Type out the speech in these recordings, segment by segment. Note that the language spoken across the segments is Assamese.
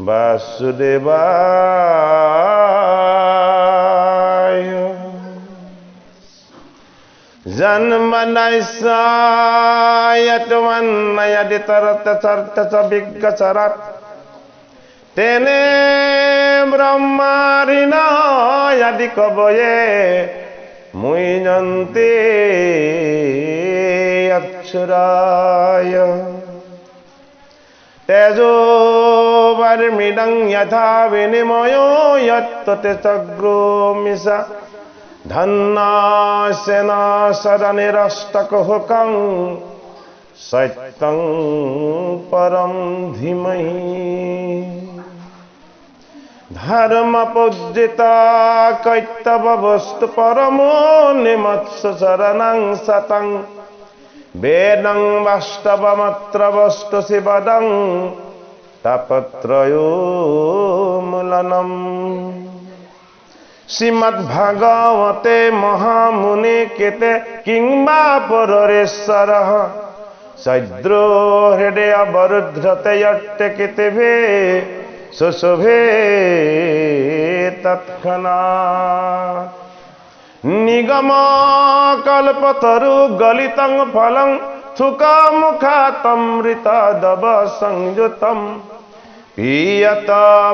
वासुदेवाय जन्मनैसायत्वन्नयदितरतचर्तचविज्ञचरत् तेने ब्रह्मारिणा यदि कवये मुञ्जन्ते अक्षराय तेजो वर्मिदं यथा विनिमयो यत्तते चग्रो मिषा धन्नासेना सदनिरष्टकुहुकं सत्यं परं धीमहि धर्मपूजिता कैतववस्तु परमो निमत्सु शरणं सतं वेदं वास्तवमत्र वस्तु शिवदं तापत्रयोमूलनम् श्रीमद्भागवते महामुनि कृते किंबा पुरुरेश्वरः सद्रो हृदय अवरुध्यते यट्टे कृतिभे सुशुभे तत्क्षणात् निगमा कल्पतरु गलितं फलं सुखमुखातमृतदव संयुतं पीयत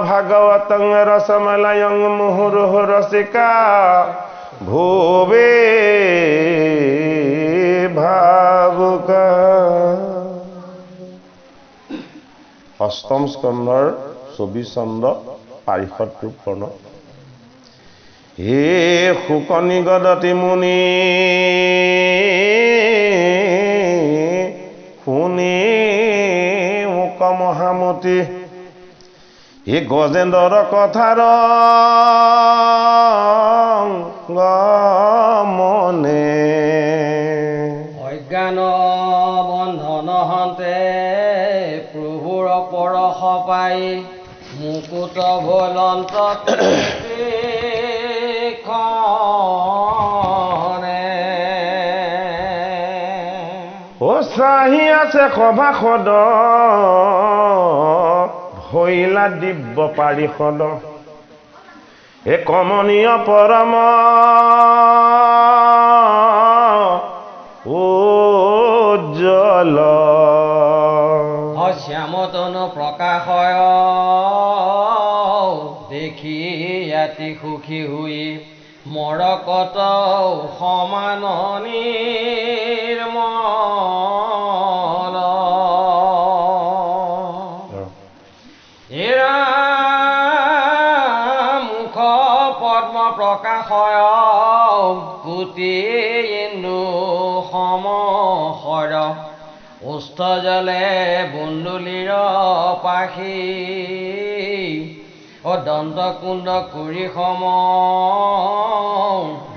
भागवतं रसमलयं मुहुर्मुहुः रसिका भुवे भावुका। अष्टम स्कंधर 24 चंद्र पारिषद रूपर्ण। हे शुकनिगदति मुनि শুনি মোক মহামতি হে গজেন্দ্ৰৰ কথাৰ গমনে অজ্ঞান বন্ধন হন্তে প্ৰভুৰ পৰশ পাই মুকুত ভলন্ত চাহি আছে সভাসদ ভৈলা দিব্য পাৰিষদ হে কমনীয় পৰম উজ্জ্বল শ্যামতন প্ৰকাশয় দেখি ইয়াতি সুখী হৈ মৰকত সমান নিৰ্মল এৰা মুখ পদ্ম প্ৰকাশয় কোটি ইন্দু সমসৰ উষ্ঠ জলে বুন্দুলিৰ পাখি দন্ত কুণ্ড কুৰি সম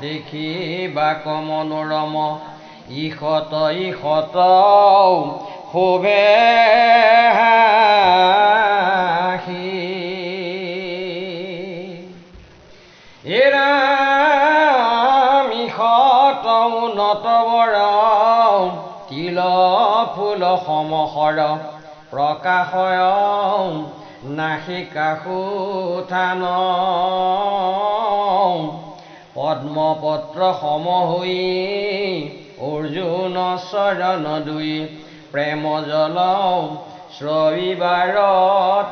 দেখি বাক মনোৰম ইষত ইষত শোভে হাঁহি এৰাম ইষত উন্নত বৰ তিল ফুল সমসৰ প্ৰকাশয় নাসিকা সুথান পদ্মপত্ৰ সম হৈ অৰ্জুন চৰণ দুই প্ৰেম জল শ্ৰবিবাৰ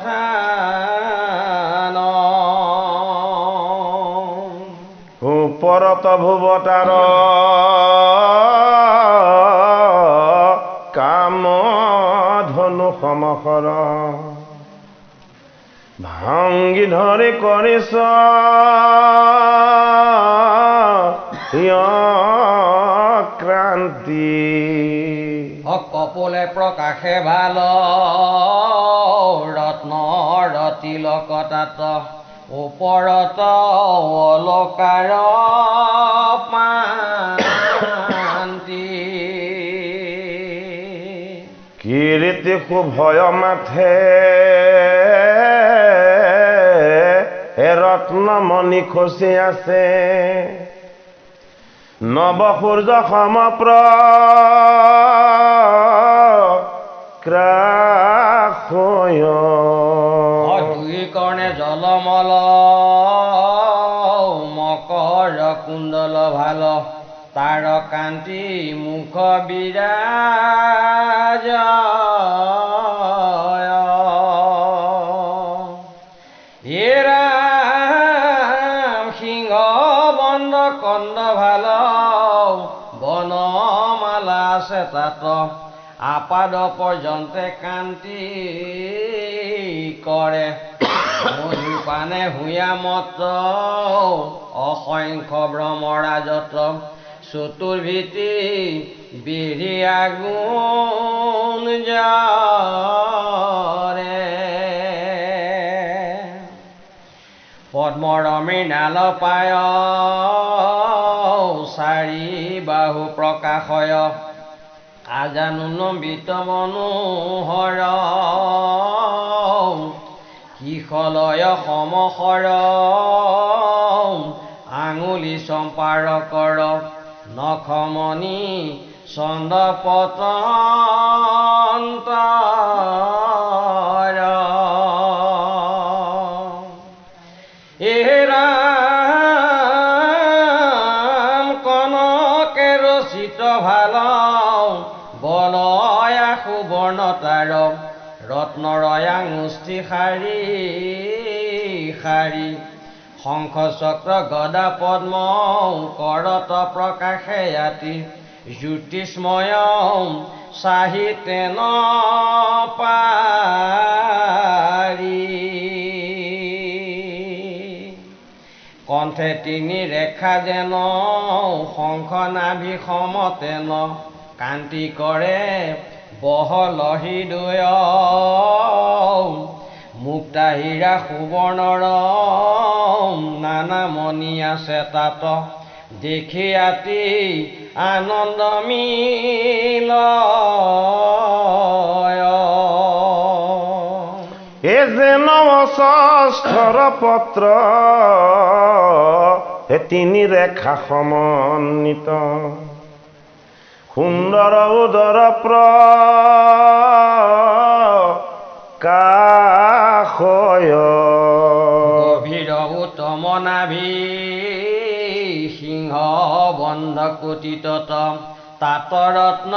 থান ওপৰত ভুৱতাৰ সমসৰ ভাঙ্গি ধৰি কৰিছ ক্ৰান্তি কপলে প্ৰকাশে ভাল ৰত্ন তিলকতাত ওপৰত অলকাৰ পান্তি কীৰ্তি শুভয় মাথে ৰত্নমণি খচি আছে নৱসূৰ্য সমপ্ৰকাশয় দুই কৰ্ণে জলমল মকৰ কুণ্ডল ভাল তাৰ কান্তি মুখ বিৰাজ ৰাম সিংহ বন্ধ কন্দ ভাল বনমালা আছে তাত আপাদ পৰ্যন্তে কান্তি কৰে মধুপানে হুয়া মত অসংখ্য ভ্ৰমৰাজত চতুৰ্ভীতি বিৰি আগুণ জাৰে পদ্মৰ মৃণাল পায় চাৰি বাহু প্ৰকাশয় আজানুনবিত মনোহৰ কিশলয় সমসৰ আঙুলি চম্পাৰ কৰ নখমণি চন্দ পতন্তৰ ৰাম কনকে ৰচিত ভাল বলয়া সুবৰ্ণতাৰ ৰত্নৰয়াঙুষ্ঠি শাৰী শাৰী শংখ চক্ৰ গদা পদ্ম কৰত প্ৰকাশে আতি জ্যোতিষ্ময় সাহিত্যেন পাৰি কণ্ঠে তিনি ৰেখা যেন শংখ নাভি সমতেন কান্তি কৰে বহল হৃদয় মুক্তা হীৰা সুবৰ্ণৰ নানা মণি আছে তাত দেখি আতি আনন্দ মিলয় এ যেন অস্ত্ৰৰ পত্ৰ হে তিনি ৰেখা সমন্বিত সুন্দৰ উদৰ প্ৰকাশয় গভীৰ উত্তম নাভি সিংহ বন্ধ কুটিতত তাত ৰত্ন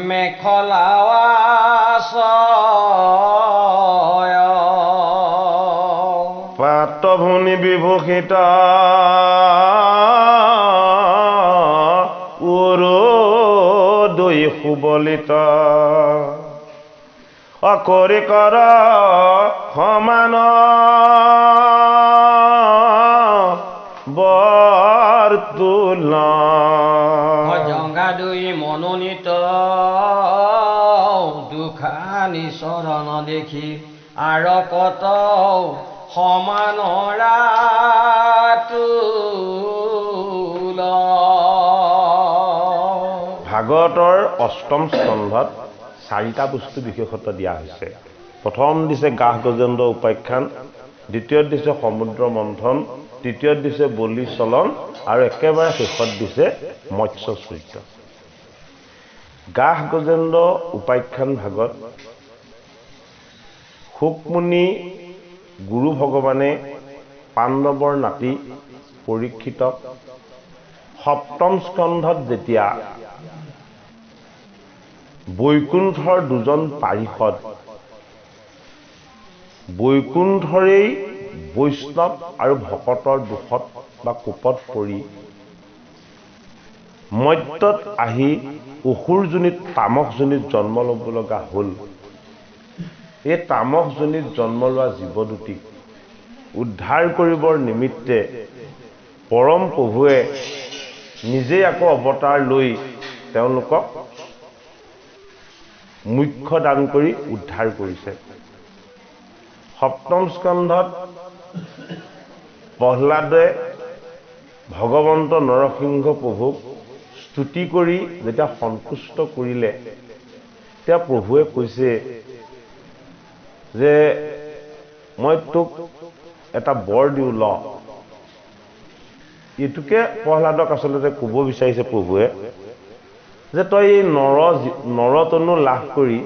মেখলাৱাছয় পাটভূনি বিভূষিত উৰুদৈ সুবলিত অকৰি কৰ সমান বৰতুল জংঘা দুই মনোনীত দুখানি চৰণ দেখি আৰকত সমান ৰাতুল ভাগৱতৰ অষ্টম স্কন্ধত চাৰিটা বস্তু বিশেষত্ব দিয়া হৈছে। প্ৰথম দিছে গাহ গজেন্দ্ৰ উপাখ্যান, দ্বিতীয়ত দিছে সমুদ্ৰ মন্থন, তৃতীয়ত দিছে বলি চলন আৰু একেবাৰে শেষত দিছে মৎস্য চৰিত্ৰ। গাহ গজেন্দ্ৰ উপাখ্যান ভাগত শুকমুনি গুৰু ভগৱানে পাণ্ডৱৰ নাতি পৰীক্ষিতক সপ্তম স্কন্ধত যেতিয়া বৈকুণ্ঠৰ দুজন পাৰিষদ বৈকুণ্ঠৰেই বৈষ্ণৱ আৰু ভকতৰ দুখত বা কোপত পৰি মৰ্ত্যত আহি অসুৰজনীত তামসজনীত জন্ম ল'ব লগা হ'ল। এই তামসজনিত জন্ম লোৱা জীৱ দুটিক উদ্ধাৰ কৰিবৰ নিমিত্তে পৰম প্ৰভুৱে নিজেই আকৌ অৱতাৰ লৈ তেওঁলোকক মুখ্য দান কৰি উদ্ধাৰ কৰিছে। সপ্তম স্কন্ধত প্ৰহ্লাদে ভগৱন্ত নৰসিংহ প্ৰভুক স্তুতি কৰি যেতিয়া সন্তুষ্ট কৰিলে, তেতিয়া প্ৰভুৱে কৈছে যে মই তোক এটা বৰ দিওঁ ল। এইটোকে প্ৰহ্লাদক আচলতে ক'ব বিচাৰিছে প্ৰভুৱে যে তই এই নৰতনু লাভ কৰি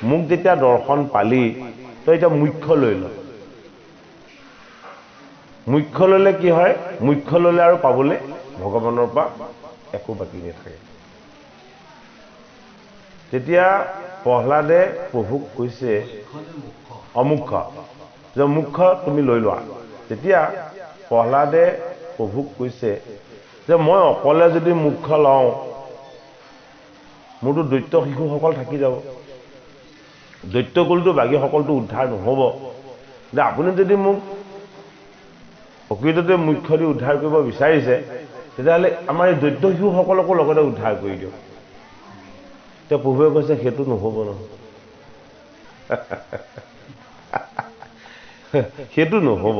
মোক যেতিয়া দৰ্শন পালি, তই এতিয়া মুখ্য লৈ ল। মুখ্য ল'লে কি হয়? মুখ্য ল'লে আৰু পাবলৈ ভগৱানৰ পৰা একো বাকী নাথাকে। তেতিয়া প্ৰহ্লাদে প্ৰভুক কৈছে অমুখ্য, যে মুখ্য তুমি লৈ লোৱা। তেতিয়া প্ৰহ্লাদে প্ৰভুক কৈছে যে মই অকলে যদি মুখ্য লওঁ, মোৰতো দৈত্য শিশুসকল থাকি যাব, দৈত্যকুলটো বাকীসকলটো উদ্ধাৰ নহ'ব। যে আপুনি যদি মোক প্ৰকৃততে মুখ্য দি উদ্ধাৰ কৰিব বিচাৰিছে, তেতিয়াহ'লে আমাৰ এই দৈত্য শিশুসকলকো লগতে উদ্ধাৰ কৰি দিয়ক। এতিয়া প্ৰভুৱে কৈছে সেইটো নহ'ব নহয়, সেইটো নহ'ব।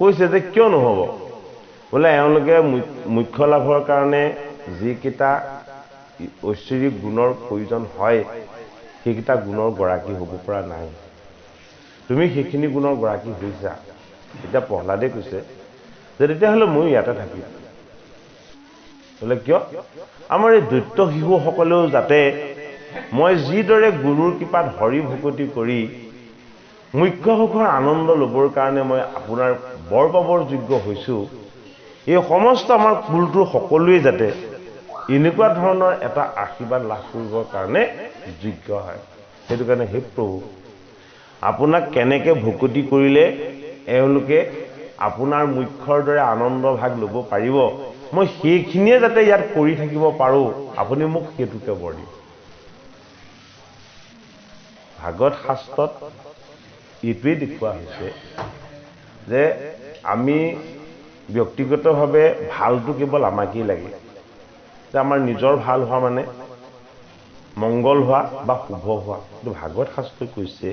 কৈছে যে কিয় নহ'ব? বোলে এওঁলোকে মুখ্য লাভৰ কাৰণে যিকেইটা ঐশ্বৰিক গুণৰ প্ৰয়োজন হয়, সেইকেইটা গুণৰ গৰাকী হ'ব পৰা নাই। তুমি সেইখিনি গুণৰ গৰাকী হৈছা। এতিয়া প্ৰহ্লাদে কৈছে যে তেতিয়াহ'লে মই ইয়াতে থাকিম। বোলে কিয়? আমাৰ এই দৈত্য শিশুসকলেও যাতে মই যিদৰে গুৰুৰ কৃপাত হৰি ভকতি কৰি মুখ্য সুখৰ আনন্দ ল'বৰ কাৰণে মই আপোনাৰ বৰ পাবৰ যোগ্য হৈছোঁ, এই সমস্ত আমাৰ কুলটোৰ সকলোৱে যাতে এনেকুৱা ধৰণৰ এটা আশীৰ্বাদ লাভ কৰিবৰ কাৰণে যোগ্য হয়। সেইটো কাৰণে হে প্ৰভু, আপোনাক কেনেকৈ ভকতি কৰিলে এওঁলোকে আপোনাৰ মুখ্যৰ দৰে আনন্দ ভাগ ল'ব পাৰিব, মই সেইখিনিয়ে যাতে ইয়াত কৰি থাকিব পাৰোঁ, আপুনি মোক সেইটোকে বৰ দিয়ক। ভাগৱত শাস্ত্ৰত এইটোৱেই দেখুওৱা হৈছে যে আমি ব্যক্তিগতভাৱে ভালটো কেৱল আমাকেই লাগে, যে আমাৰ নিজৰ ভাল হোৱা মানে মংগল হোৱা বা শুভ হোৱা। কিন্তু ভাগৱত শাস্ত্ৰই কৈছে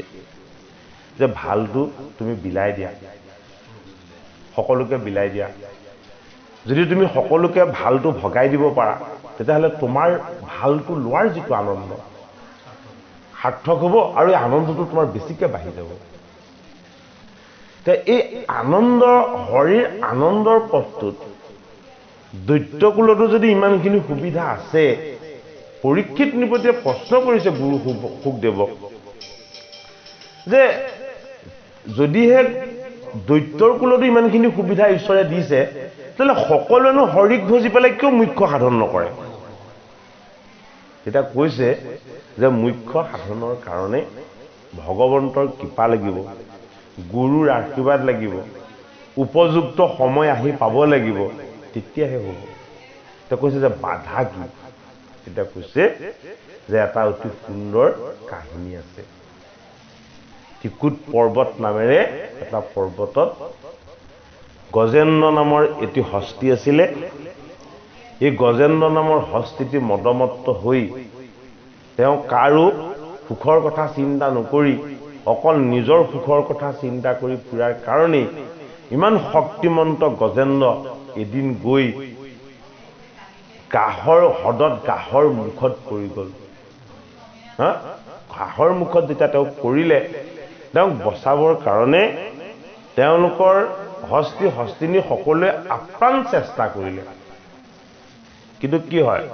যে ভালটো তুমি বিলাই দিয়া, সকলোকে বিলাই দিয়া। যদি তুমি সকলোকে ভালটো ভগাই দিব পাৰা, তেতিয়াহ'লে তোমাৰ ভালটো লোৱাৰ যিটো আনন্দ সাৰ্থক হ'ব আৰু এই আনন্দটো তোমাৰ বেছিকৈ বাঢ়ি যাব। এই আনন্দ, হৰিৰ আনন্দৰ পথটোত দৈত্যকুলতো যদি ইমানখিনি সুবিধা আছে, পৰীক্ষিত নৃপতিয়ে প্ৰশ্ন কৰিছে গুৰু শুকদেৱক যে যদিহে দৈত্যৰ কুলতো ইমানখিনি সুবিধা ঈশ্বৰে দিছে, তেতিয়াহ'লে সকলোৱেনো হৰিক ভজি পেলাই কিয় মুখ্য সাধন নকৰে? তেতিয়া কৈছে যে মুখ্য সাধনৰ কাৰণে ভগৱন্তৰ কৃপা লাগিব, গুৰুৰ আশীৰ্বাদ লাগিব, উপযুক্ত সময় আহি পাব লাগিব, তেতিয়াহে হ'ব। তেওঁ কৈছে যে বাধা কি? তেতিয়া কৈছে যে এটা অতি সুন্দৰ কাহিনী আছে। ত্ৰিকুট পৰ্বত নামেৰে এটা পৰ্বতত গজেন্দ্ৰ নামৰ এটি হস্তি আছিলে। এই গজেন্দ্ৰ নামৰ হস্তিটি মদমত্ত হৈ তেওঁ কাৰো সুখৰ কথা চিন্তা নকৰি অকল নিজৰ সুখৰ কথা চিন্তা কৰি ফুৰাৰ কাৰণেই ইমান শক্তিমন্ত গজেন্দ্ৰ এদিন গৈ গাহৰ হ্ৰদত গাহৰ মুখত পৰি গ'ল। ঘাঁহৰ মুখত যেতিয়া তেওঁ পৰিলে, তেওঁক বচাবৰ কাৰণে তেওঁলোকৰ হস্তিনী সকলোৱে আপ্ৰাণ চেষ্টা কৰিলে। কিন্তু কি হয়,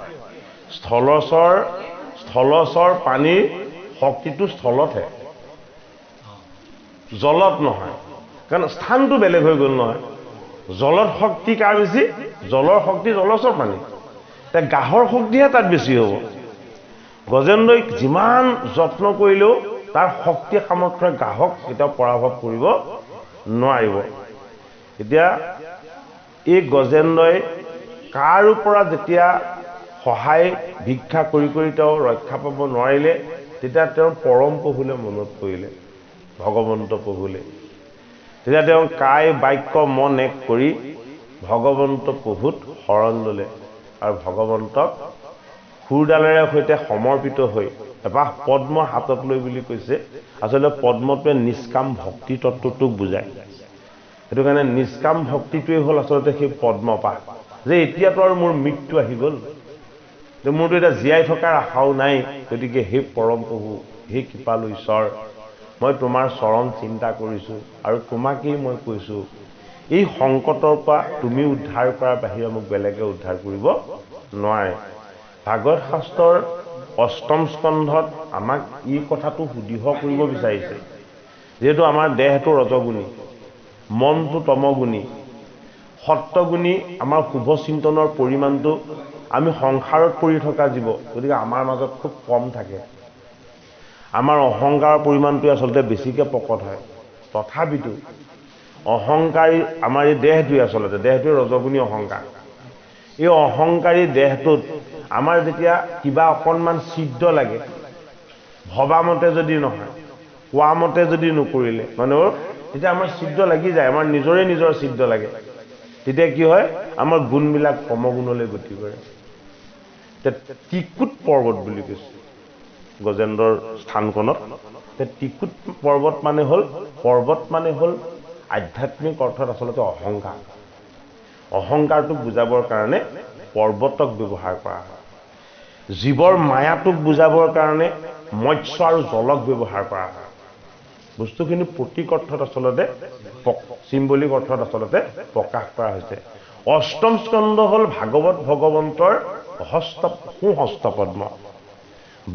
স্থলচৰ পানীৰ শক্তিটো স্থলতহে, জলত নহয়, কাৰণ স্থানটো বেলেগ হৈ গ'ল নহয়। জলত শক্তি কাৰ বেছি? জলৰ শক্তি জলচৰ পানী, গাহৰ শক্তিহে তাত বেছি হ'ব। গজেন্দ্ৰই যিমান যত্ন কৰিলেও তাৰ শক্তি সামৰ্থ্যই গাহক কেতিয়াও পৰাভৱ কৰিব নোৱাৰিব। এতিয়া এই গজেন্দ্ৰই কাৰো পৰা যেতিয়া সহায় ভিক্ষা কৰি তেওঁ ৰক্ষা পাব নোৱাৰিলে, তেতিয়া তেওঁৰ পৰম প্ৰভুলৈ মনত পৰিলে, ভগৱন্ত প্ৰভুলৈ। তেতিয়া তেওঁ কায় বাক্য মন এক কৰি ভগৱন্ত প্ৰভুত শৰণ ল'লে আৰু ভগৱন্তক খুৰডালেৰে সৈতে সমৰ্পিত হৈ এপাহ পদ্ম হাতত লৈ বুলি কৈছে। আচলতে পদ্মটোৱে নিষ্কাম ভক্তি তত্ত্বটোক বুজায়। সেইটো কাৰণে নিষ্কাম ভক্তিটোৱেই হ'ল আচলতে সেই পদ্মপাহ, যে এতিয়াতো আৰু মোৰ মৃত্যু আহি গ'ল, যে মোৰতো এতিয়া জীয়াই থকাৰ আশাও নাই, গতিকে হে পৰম প্ৰভু, হে কৃপালু ঈশ্বৰ, মই তোমাৰ চৰণ চিন্তা কৰিছোঁ আৰু তোমাকেই মই কৈছোঁ, এই সংকটৰ পৰা তুমি উদ্ধাৰ কৰাৰ বাহিৰে মোক বেলেগে উদ্ধাৰ কৰিব নোৱাৰে। ভাগৱত শাস্ত্ৰৰ ৮ম স্কন্ধত আমাক এই কথাটো সুদৃঢ় কৰিব বিচাৰিছে, যিহেতু আমাৰ দেহটো ৰজগুণী, মনটো তমগুণী, সত্যগুণী, আমাৰ শুভ চিন্তনৰ পৰিমাণটো আমি সংসাৰত পৰি থকা জীৱ, গতিকে আমাৰ মাজত খুব কম থাকে। আমাৰ অহংকাৰৰ পৰিমাণটোৱে আচলতে বেছিকৈ প্ৰকট হয়। তথাপিতো অহংকাৰী আমাৰ এই দেহটোৱে আচলতে, দেহটোৱে ৰজগুণী অহংকাৰ। এই অহংকাৰী দেহটোত আমাৰ যেতিয়া কিবা অকণমান ছিদ্ৰ লাগে, ভবামতে যদি নহয়, কোৱা মতে যদি নকৰিলে মানে তেতিয়া আমাৰ ছিদ্ৰ লাগি যায়, আমাৰ নিজৰে নিজৰ ছিদ্ৰ লাগে। তেতিয়া কি হয়, আমাৰ গুণবিলাক কমগুণলৈ গতি কৰে। ত্ৰিকুট পৰ্বত বুলি কৈছে গজেন্দ্ৰৰ স্থানখনত। ত্ৰিকুট পৰ্বত মানে হ'ল আধ্যাত্মিক অৰ্থত আচলতে অহংকাৰ। অহংকাৰটোক বুজাবৰ কাৰণে পৰ্বতক ব্যৱহাৰ কৰা হয়। জীৱৰ মায়াটোক বুজাবৰ কাৰণে মৎস্য আৰু জলক ব্যৱহাৰ কৰা হয়। বস্তুখিনি প্ৰতীক অৰ্থত আচলতে চিম্বলিক অৰ্থত আচলতে প্ৰকাশ কৰা হৈছে। ৮ম স্কন্ধ হ'ল ভাগৱত ভগৱন্তৰ সোঁহস্ত পদ্ম,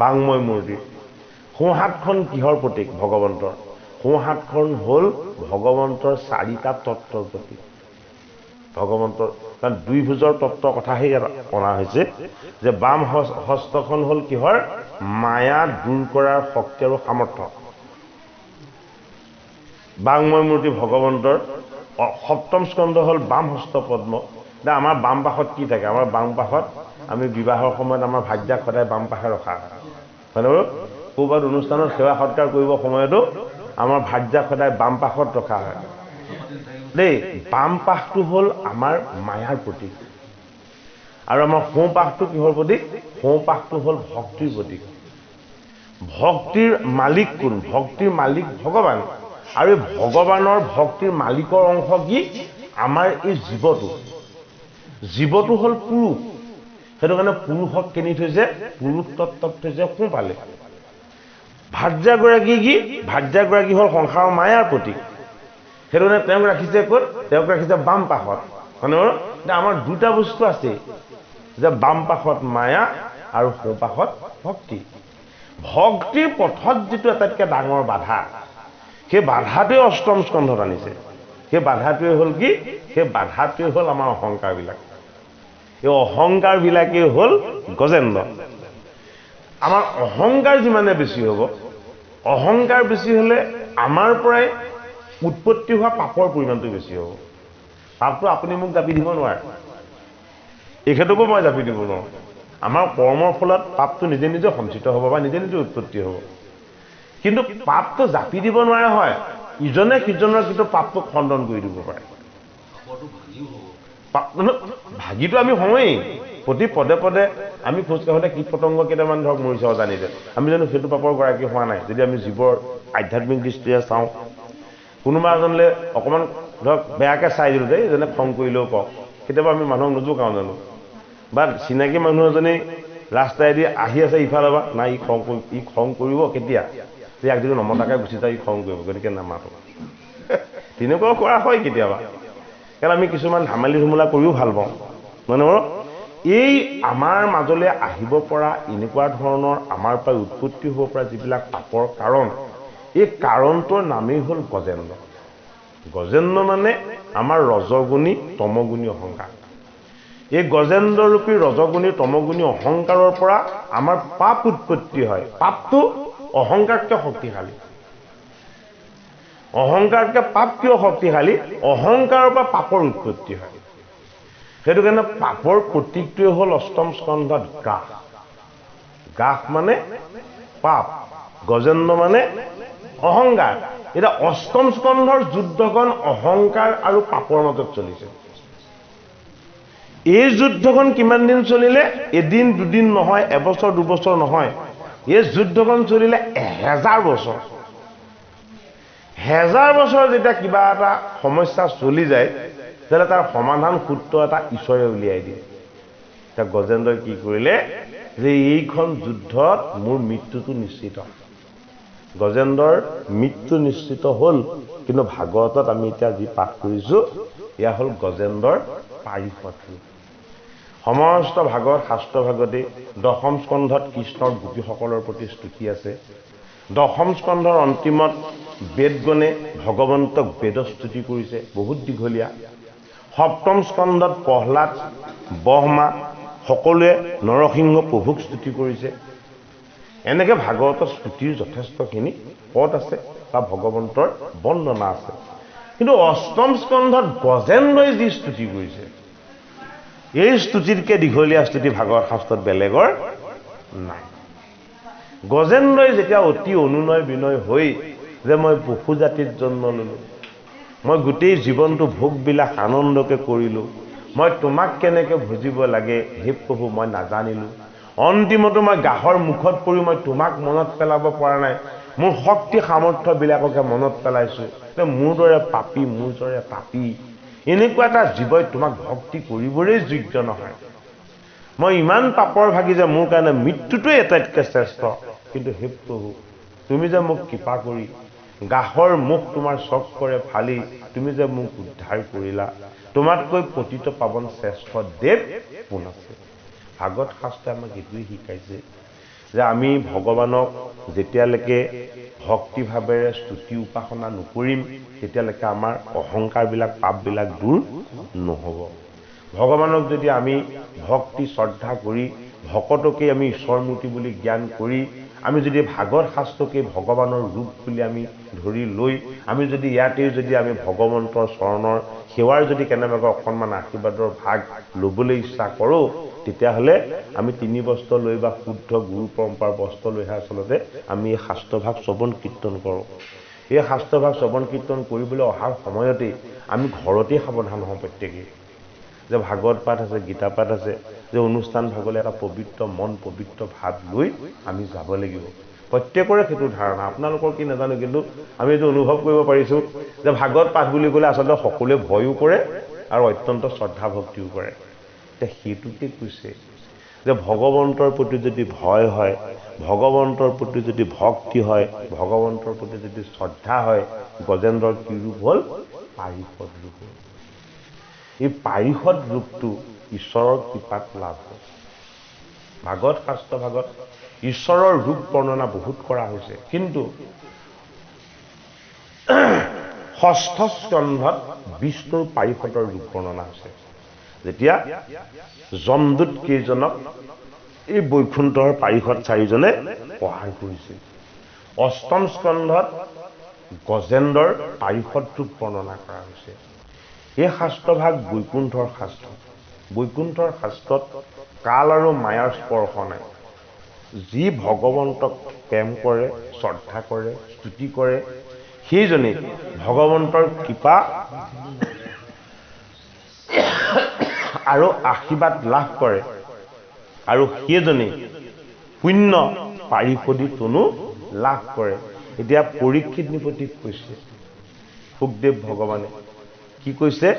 বাংময় মূৰ্তি। সোঁহাতখন কিহৰ প্ৰতীক? ভগৱন্তৰ। সোঁহাতখন হ'ল ভগৱন্তৰ 4টা তত্ত্বৰ প্ৰতীক। ভগৱন্তৰ কাৰণ 2 ভুজৰ তত্ত্বৰ কথাহে ইয়াত অনা হৈছে, যে বাম হস্তখন হ'ল কিহৰ? মায়া দূৰ কৰাৰ শক্তি আৰু সামৰ্থ্য। বাংময় মূৰ্তি ভগৱন্তৰ। 7ম স্কন্ধ হ'ল বাম হস্ত পদ্ম। এতিয়া আমাৰ বাম পাশত কি থাকে? আমাৰ বাম পাশত আমি বিবাহৰ সময়ত আমাৰ ভাৰ্যাক সদায় বাম পাশে ৰখা হয়, হয়নে বাৰু? ক'ৰবাত অনুষ্ঠানত সেৱা সৎকাৰ কৰিবৰ সময়তো আমাৰ ভাৰ্যাক সদায় বাম পাশত ৰখা হয় দেই। বাম পাশটো হ'ল আমাৰ মায়াৰ প্ৰতীক, আৰু আমাৰ সোঁ পাশটো কিহৰ প্ৰতীক? সোঁ পাশটো হ'ল ভক্তিৰ প্ৰতীক। ভক্তিৰ মালিক কোন? ভক্তিৰ মালিক ভগৱান। আৰু এই ভগৱানৰ ভক্তিৰ মালিকৰ অংশ কি? আমাৰ এই জীৱটো হ'ল পুৰুষ। সেইটো কাৰণে পুৰুষক কিনি থৈছে, পুৰুষ তত্ত্বক থৈছে সোঁফালে। ভাৰ্যাগৰাকী কি? ভাৰ্যাগৰাকী হ'ল সংসাৰৰ মায়াৰ প্ৰতীক। সেইটো কাৰণে তেওঁক ৰাখিছে ক'ত? তেওঁক ৰাখিছে বাম পাশত, হয়নে বাৰু? এতিয়া আমাৰ 2টা বস্তু আছে, যে বাম পাশত মায়া আৰু সোঁ পাশত ভক্তি। ভক্তিৰ পথত যিটো আটাইতকৈ ডাঙৰ বাধা, সেই বাধাটোৱে ৮ম স্কন্ধত আনিছে। সেই বাধাটোৱে হ'ল কি? সেই বাধাটোৱে হ'ল আমাৰ অহংকাৰবিলাক। এই অহংকাৰবিলাকেই হ'ল গজেন্দ্ৰ। আমাৰ অহংকাৰ যিমানে বেছি হ'ব, অহংকাৰ বেছি হ'লে আমাৰ পৰাই উৎপত্তি হোৱা পাপৰ পৰিমাণটো বেছি হ'ব। পাপটো আপুনি মোক জাপি দিব নোৱাৰে, এখেতকো মই জাপি দিব নোৱাৰোঁ। আমাৰ কৰ্মৰ ফলত পাপটো নিজে নিজে সঞ্চিত হ'ব বা নিজে নিজে উৎপত্তি হ'ব। কিন্তু পাপটো জাপি দিব নোৱাৰে হয়, ইজনে সিজনৰ কিন্তু পাপটো খণ্ডন কৰি দিব পাৰে। ভাগিটো আমি হওঁৱেই, প্ৰতি পদে পদে আমি খোজকাঢ়োতে কীট পতংগ কেইটামান ধৰক মৰিছে অজানিতে, আমি জানো সেইটো পাপৰ গৰাকী হোৱা নাই? যদি আমি জীৱৰ আধ্যাত্মিক দৃষ্টিৰে চাওঁ, কোনোবা এজনলৈ অকণমান ধৰক বেয়াকৈ চাই দিলোঁ দেই, যেনে খং কৰিলেও কওক, কেতিয়াবা আমি মানুহক নোজোকাওঁ জানো? বা চিনাকি মানুহ এজনী ৰাস্তাইদি আহি আছে ইফালৰ পৰা, নাই ই খং কৰিব কেতিয়া? ইয়াক যদি নমতাকৈ গুচি যায়, ই খং কৰিব, গতিকে নামাতো। তেনেকুৱাও কৰা হয় কেতিয়াবা, কাৰণ আমি কিছুমান ধেমালি ধুমুলা কৰিও ভাল পাওঁ, মানে এই আমাৰ মাজলৈ আহিব পৰা এনেকুৱা ধৰণৰ আমাৰ পৰা উৎপত্তি হ'ব পৰা যিবিলাক পাপৰ কাৰণ, এই কাৰণটোৰ নামেই হ'ল গজেন্দ্ৰ। গজেন্দ্ৰ মানে আমাৰ ৰজগুণী তমগুণী অহংকাৰ। এই গজেন্দ্ৰৰূপী ৰজগুণী তমগুণী অহংকাৰৰ পৰা আমাৰ পাপ উৎপত্তি হয়। পাপটো অহংকাৰতকৈ শক্তিশালী। অহংকাৰতকৈ পাপ কিয় শক্তিশালী? অহংকাৰৰ পৰা পাপৰ উৎপত্তি হয়। সেইটো কাৰণে পাপৰ প্ৰতীকটোৱে হ'ল ৮ম স্কন্ধত গ্ৰাস। গ্ৰাস মানে পাপ, গজেন্দ্ৰ মানে অহংকাৰ। এতিয়া অষ্টম স্কন্ধৰ যুদ্ধখন অহংকাৰ আৰু পাপৰ মাজত চলিছে। এই যুদ্ধখন কিমান দিন চলিলে? এদিন দুদিন নহয়, এবছৰ দুবছৰ নহয়, এই যুদ্ধখন চলিলে 1000 বছৰ। 1000 বছৰ যেতিয়া কিবা এটা সমস্যা চলি যায়, তেতিয়াহ'লে তাৰ সমাধান সূত্ৰ এটা ঈশ্বৰে উলিয়াই দিয়ে। এতিয়া গজেন্দ্ৰই কি কৰিলে যে এইখন যুদ্ধত মোৰ মৃত্যুটো নিশ্চিত। গজেন্দ্ৰৰ মৃত্যু নিশ্চিত হ'ল, কিন্তু ভাগৱতত আমি এতিয়া যি পাঠ কৰিছোঁ এয়া হ'ল গজেন্দ্ৰৰ পাৰিষদ ৰূপ। সমস্ত ভাগৱত শাস্ত্ৰ ভাগতেই দশম স্কন্ধত কৃষ্ণৰ গোপীসকলৰ প্ৰতি স্তুতি আছে। দশম স্কন্ধৰ অন্তিমত বেদগণে ভগৱন্তক বেদস্তুতি কৰিছে, বহুত দীঘলীয়া। সপ্তম স্কন্ধত প্ৰহ্লাদ, ব্ৰহ্মা সকলোৱে নৰসিংহ প্ৰভুক স্তুতি কৰিছে। এনেকৈ ভাগৱতৰ স্তুতিৰ যথেষ্টখিনি পদ আছে বা ভগৱন্তৰ বন্দনা আছে। কিন্তু অষ্টম স্কন্ধত গজেন্দ্ৰই যি স্তুতি কৰিছে, এই স্তুতিতকৈ দীঘলীয়া স্তুতি ভাগৱত শাস্ত্ৰত বেলেগৰ নাই। গজেন্দ্ৰই যেতিয়া অতি অনুনয় বিনয় হৈ যে মই পশু জাতিত জন্ম ল'লোঁ, মই গোটেই জীৱনটো ভোগবিলাক আনন্দকে কৰিলোঁ, মই তোমাক কেনেকৈ ভজিব লাগে হে প্ৰভু মই নাজানিলোঁ, অন্তিমতো মই গাহৰ মুখত পৰি মই তোমাক মনত পেলাব পৰা নাই, মোৰ শক্তি সামৰ্থ্যবিলাককে মনত পেলাইছোঁ, মোৰ দৰে পাপী, মোৰ দৰে পাপী, এনেকুৱা এটা জীৱই তোমাক ভক্তি কৰিবৰেই যোগ্য নহয়, মই ইমান পাপৰ ভাগি যে মোৰ কাৰণে মৃত্যুটোৱে আটাইতকৈ শ্ৰেষ্ঠ, কিন্তু হে প্ৰভু তুমি যে মোক কৃপা কৰি গাহৰ মুখ তোমাৰ চক্কৰে ফালি তুমি যে মোক উদ্ধাৰ কৰিলা, তোমাতকৈ পতিত পাৱন শ্ৰেষ্ঠ দেৱ কোন আছে? ভাগৱত শাস্ত্ৰই আমাক এইটোৱে শিকাইছে যে আমি ভগৱানক যেতিয়ালৈকে ভক্তিভাৱেৰে স্তুতি উপাসনা নকৰিম, তেতিয়ালৈকে আমাৰ অহংকাৰবিলাক পাপবিলাক দূৰ নহ'ব। ভগৱানক যদি আমি ভক্তি শ্ৰদ্ধা কৰি ভকতকেই আমি ঈশ্বৰমূৰ্তি বুলি জ্ঞান কৰি আমি যদি ভাগৱত শাস্ত্ৰকেই ভগৱানৰ ৰূপ বুলি আমি ধৰি লৈ আমি যদি ইয়াতেই যদি আমি ভগৱন্তৰ চৰণৰ সেৱাৰ যদি কেনেবাকৈ অকণমান আশীৰ্বাদৰ ভাগ ল'বলৈ ইচ্ছা কৰোঁ, তেতিয়াহ'লে আমি 3 বস্ত্ৰ লৈ বা শুদ্ধ গুৰু পৰম্পৰাৰ বস্ত্ৰ লৈহে আচলতে আমি এই শাস্ত্ৰভাগ শ্ৰৱণ কীৰ্তন কৰোঁ। এই শাস্ত্ৰভাগ শ্ৰৱণ কীৰ্তন কৰিবলৈ অহাৰ সময়তেই আমি ঘৰতেই সাৱধান হওঁ প্ৰত্যেকেই, যে ভাগৱত পাঠ আছে, গীতা পাঠ আছে, যে অনুষ্ঠান ভাগলৈ এটা পবিত্ৰ মন পবিত্ৰ ভাৱ লৈ আমি যাব লাগিব। প্ৰত্যেকৰে সেইটো ধাৰণা, আপোনালোকৰ কি নাজানো, কিন্তু আমি এইটো অনুভৱ কৰিব পাৰিছোঁ যে ভাগৱত পাঠ বুলি ক'লে আচলতে সকলোৱে ভয়ো কৰে আৰু অত্যন্ত শ্ৰদ্ধা ভক্তিও কৰে। এতিয়া সেইটোকে কৈছে যে ভগৱন্তৰ প্ৰতি যদি ভয় হয়, ভগৱন্তৰ প্ৰতি যদি ভক্তি হয়, ভগৱন্তৰ প্ৰতি যদি শ্ৰদ্ধা হয়, গজেন্দ্ৰৰ কি ৰূপ হ'ল? পাৰিষদ ৰূপ হ'ল। এই পাৰিষদ ৰূপটো ঈশ্বৰৰ কৃপাত লাভ হয়। ভাগৱত শাস্ত্ৰ ভাগত ঈশ্বৰৰ ৰূপ বৰ্ণনা বহুত কৰা হৈছে, কিন্তু ষষ্ঠ স্কন্ধত বিষ্ণুৰ পাৰিষদৰ ৰূপ বৰ্ণনা হৈছে। যেতিয়া যমদূত কেইজনক এই বৈকুণ্ঠৰ পাৰিষদ 4জনে সহায় কৰিছিল। অষ্টম স্কন্ধত গজেন্দ্ৰৰ পাৰিষদ ৰূপ বৰ্ণনা কৰা হৈছে। এই শাস্ত্ৰভাগ বৈকুণ্ঠৰ শাস্ত্ৰ। বৈকুণ্ঠৰ শাস্ত্ৰত কাল আৰু মায়াৰ স্পৰ্শ নাই। যি ভগৱন্তক প্ৰেম কৰে, শ্ৰদ্ধা কৰে, স্তুতি কৰে, সেইজনেই ভগৱন্তৰ কৃপা আৰু আশীৰ্বাদ লাভ কৰে, আৰু সেইজনেই পুণ্য পাৰিষদী তনু লাভ কৰে। এতিয়া পৰীক্ষিত নিপতিক কৈছে সুখদেৱ ভগৱানে, কি কৈছে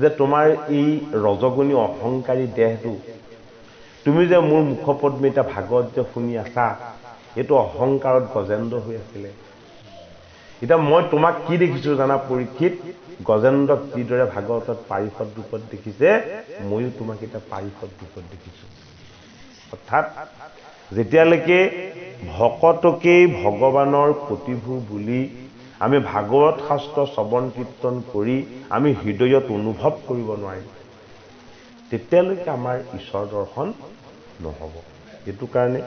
যে তোমাৰ এই ৰজগুণী অহংকাৰী দেহটো, তুমি যে মোৰ মুখপদ্মিতা ভাগৱত যে শুনি আছা, এইটো অহংকাৰত গজেন্দ্ৰ হৈ আছিলে। এতিয়া মই তোমাক কি দেখিছোঁ জানা পৰীক্ষিত? গজেন্দ্ৰক যিদৰে ভাগৱতত পাৰিষদ ৰূপত দেখিছে, ময়ো তোমাক এতিয়া পাৰিষদ ৰূপত দেখিছোঁ। অৰ্থাৎ যেতিয়ালৈকে ভকতকেই ভগৱানৰ প্ৰতিভূ বুলি আমি ভাগৱত শাস্ত্ৰ শ্ৰৱণ কীৰ্তন কৰি আমি হৃদয়ত অনুভৱ কৰিব নোৱাৰিম, তেতিয়ালৈকে আমাৰ ঈশ্বৰ দৰ্শন নহ'ব। এইটো কাৰণে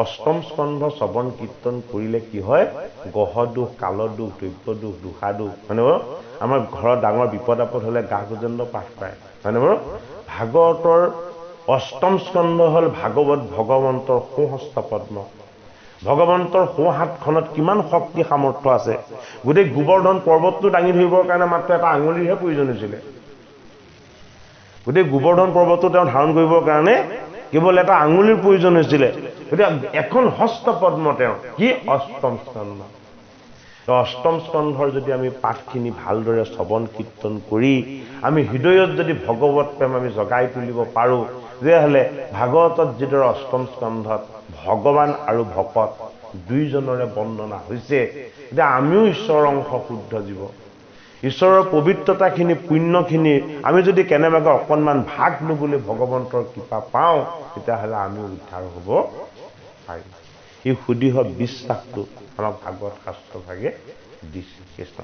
অষ্টম স্কন্ধ শ্ৰৱণ কীৰ্তন কৰিলে কি হয়? গহ দোষ, কাল দোষ, দ্ৰব্য দোষ, দোষা দোষ, হয়নে বাৰু? আমাৰ ঘৰত ডাঙৰ বিপদ আপদ হ'লে গাহ গজেন্দ্ৰ পাঠ পায়, হয়নে বাৰু? ভাগৱতৰ অষ্টম স্কন্ধ হ'ল ভাগৱত ভগৱন্তৰ সুহস্ত পদ্ম। ভগৱন্তৰ সোঁ হাতখনত কিমান শক্তি সামৰ্থ্য আছে গোটেই গোবৰ্ধন পৰ্বতটো দাঙি ধৰিবৰ কাৰণে মাত্ৰ এটা আঙুলিৰহে প্ৰয়োজন হৈছিলে গোটেই গোবৰ্ধন পৰ্বতটো তেওঁ ধাৰণ কৰিবৰ কাৰণে কেৱল এটা আঙুলিৰ প্ৰয়োজন হৈছিলে গতিকে এখন হস্ত পদ্ম তেওঁ কি অষ্টম স্কন্ধ অষ্টম স্কন্ধৰ যদি আমি পাঠখিনি ভালদৰে শ্ৰৱণ কীৰ্তন কৰি আমি হৃদয়ত যদি ভগৱত প্ৰেম আমি জগাই তুলিব পাৰোঁ তেতিয়াহ'লে ভাগৱতত যিদৰে অষ্টম স্কন্ধত ভগৱান আৰু ভকত দুইজনৰে বন্দনা হৈছে এতিয়া আমিও ঈশ্বৰৰ অংশ শুদ্ধ জীৱ ঈশ্বৰৰ পবিত্ৰতাখিনি পুণ্যখিনি আমি যদি কেনেবাকৈ অকণমান ভাগ ল'বলৈ ভগৱন্তৰ কৃপা পাওঁ তেতিয়াহ'লে আমিও উদ্ধাৰ হ'ব পাৰিম এই সুদৃঢ় বিশ্বাসটো আমাক ভাগৱত শাস্ত্ৰ ভাগে দিছে কৃষ্ণ